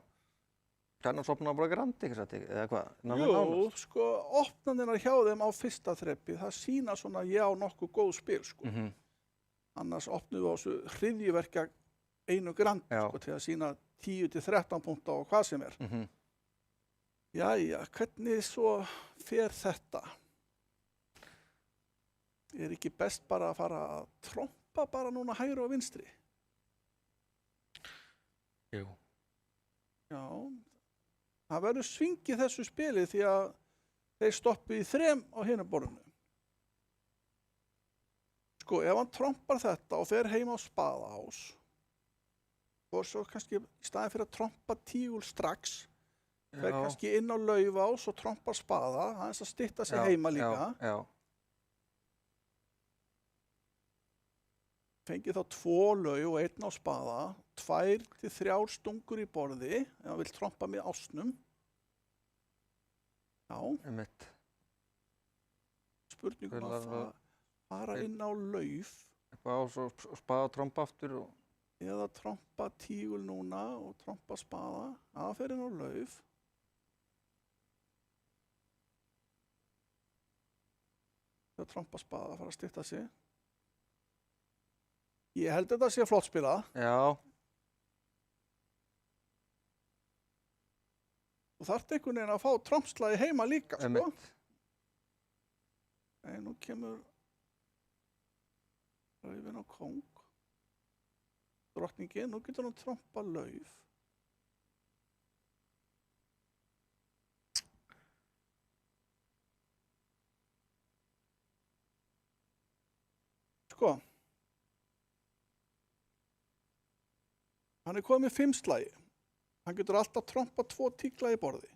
Þannig að sopna bara grandi, eða hvað? Jú, sko, opnanirnar hjá þeim á fyrsta þreppi, það sína svona nokkuð góð spil, sko. Annars opnum við á þessu hryðjuverkja 1 grandi, sko, til að sína 10-13 punkta og hvað sem er. Jæja, hvernig svo fer þetta? Er ekki best bara að fara að trompa bara núna hægri og vinstri? Jú. Já. Það verður svingið þessu spili því að þeir stoppi í 3 á hinu borðinu. Sko, ef hann trompar þetta og fer heim á spaðahás og svo kannski í staðin fyrir að trompa tígul strax, fer kannski inn á laufás og trompar spaða, aðeins að stytta sig heima líka. Já. Fengið þá 2 lauf og 1 á spaða, 2-3 stungur í borði, ef hann vill trompa með ásnum. Já. Einmitt. Spurningum að fara inn á lauf. Eitthvað á svo spaða og trompa aftur og... Eða trompa tígul núna og trompa spaða. Það fer inn á lauf. Það trompa spaða, fara að stytta sig. Ég held þetta sé flott spilað. Já. Þú þarft einhvern veginn að fá trompslagi heima líka, sko. Einmitt. Nei, nú kemur laufin á kóng. Drottningin, nú getur hann trompa lauf. Sko. Hann er komið 5 slagi. Hann getur alltaf trompa 2 tíkla í borði.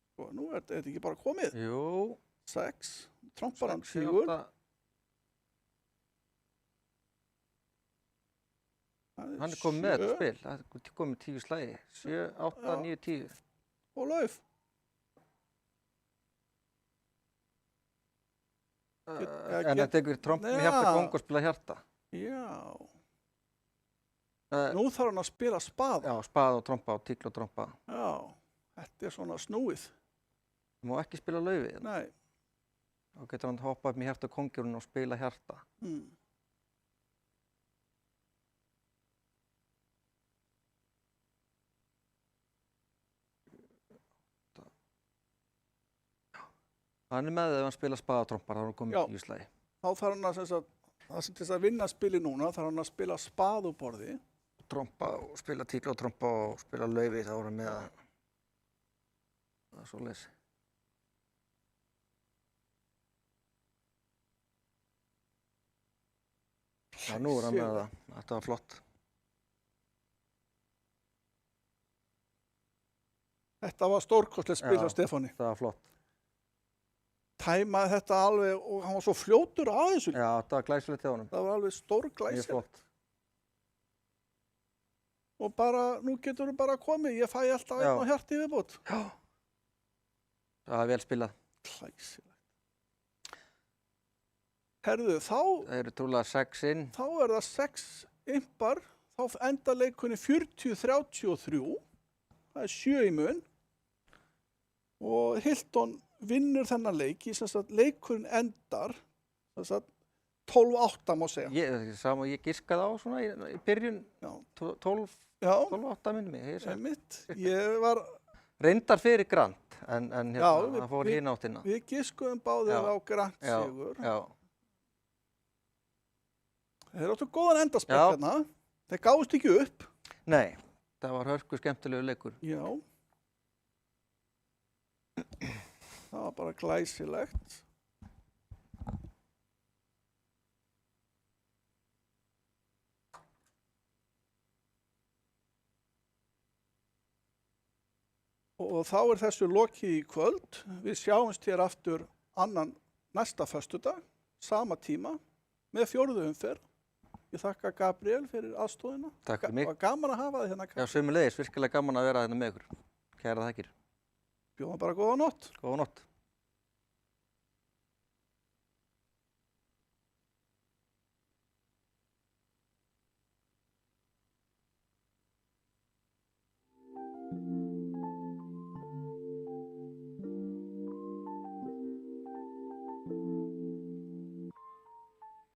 Sko, nú er þetta ekki bara komið. Jú. 6. Trompar hann tígul. Hann er komið með þetta spil. Það er komið 10 slagi. 7, 8, 9, 10. Og lauf. En þetta tekur tromp með hjarta kóng og spila hjarta. Já. Uh, Nú þarf hann að spila spaða. Já, spað og trompa og tíkl og trompa. Já. Þetta svona snúið. Það má ekki spila laufi. Nei. Þá getur hann hoppað upp með hjarta kóngurinn og spila hjarta. Hann með ef hann spila spað og trompar, þá er hann komið í slagi. Þá þarf hann að, það sem til þess að vinna spili núna, þarf hann að spila spaðuborði. Trompa og spila tíkla og trompa og spila laufi, þá er hann með að það er svoleiðis. Já, nú er hann með það. Þetta var flott. Þetta var stórkostlegt spil hjá Stefáni. Það var flott. Tæmaði þetta alveg og hann var svo fljótur að þessu. Já, þetta var glæsilegt hjá honum. Það var alveg stórglæsilegt. Mjög flott. Og bara, nú getur þú bara komið, ég fæ alltaf einn á hjarti viðbót. Já. Það var vel spilað. Glæsilegt. Herðu, þá... Það eru trúlega 6 inn. Þá er það 6 impar, þá enda leikunni 40-33. Það er 7 í mun. Og Hilton vinnur þennan leik í leikurinn endar 12-8 má segja. Ég giskaði á svona í byrjun 12-8 minni mig. Ég var reyndar fyrir Grant en það fór hinn áttina. Við giskuðum báðir á Grant sigur. Já. Þeir áttu góðan endaspekt hérna. Þeir gáðust ekki upp. Nei, það var hörku skemmtilegu leikur. Já. Það var bara glæsilegt. Og þá er þessu lokið í kvöld. Við sjáumst hér aftur næsta föstudag, sama tíma, með 4. umferð. Ég þakka Gabriel fyrir aðstoðina. Takk fyrir mig. Það var gaman að hafa þig hérna. Já, sömuleiðis, virkilega gaman að vera hérna með ykkur. Kærar þakkir. Bjóðum bara góða nótt. Góða nótt.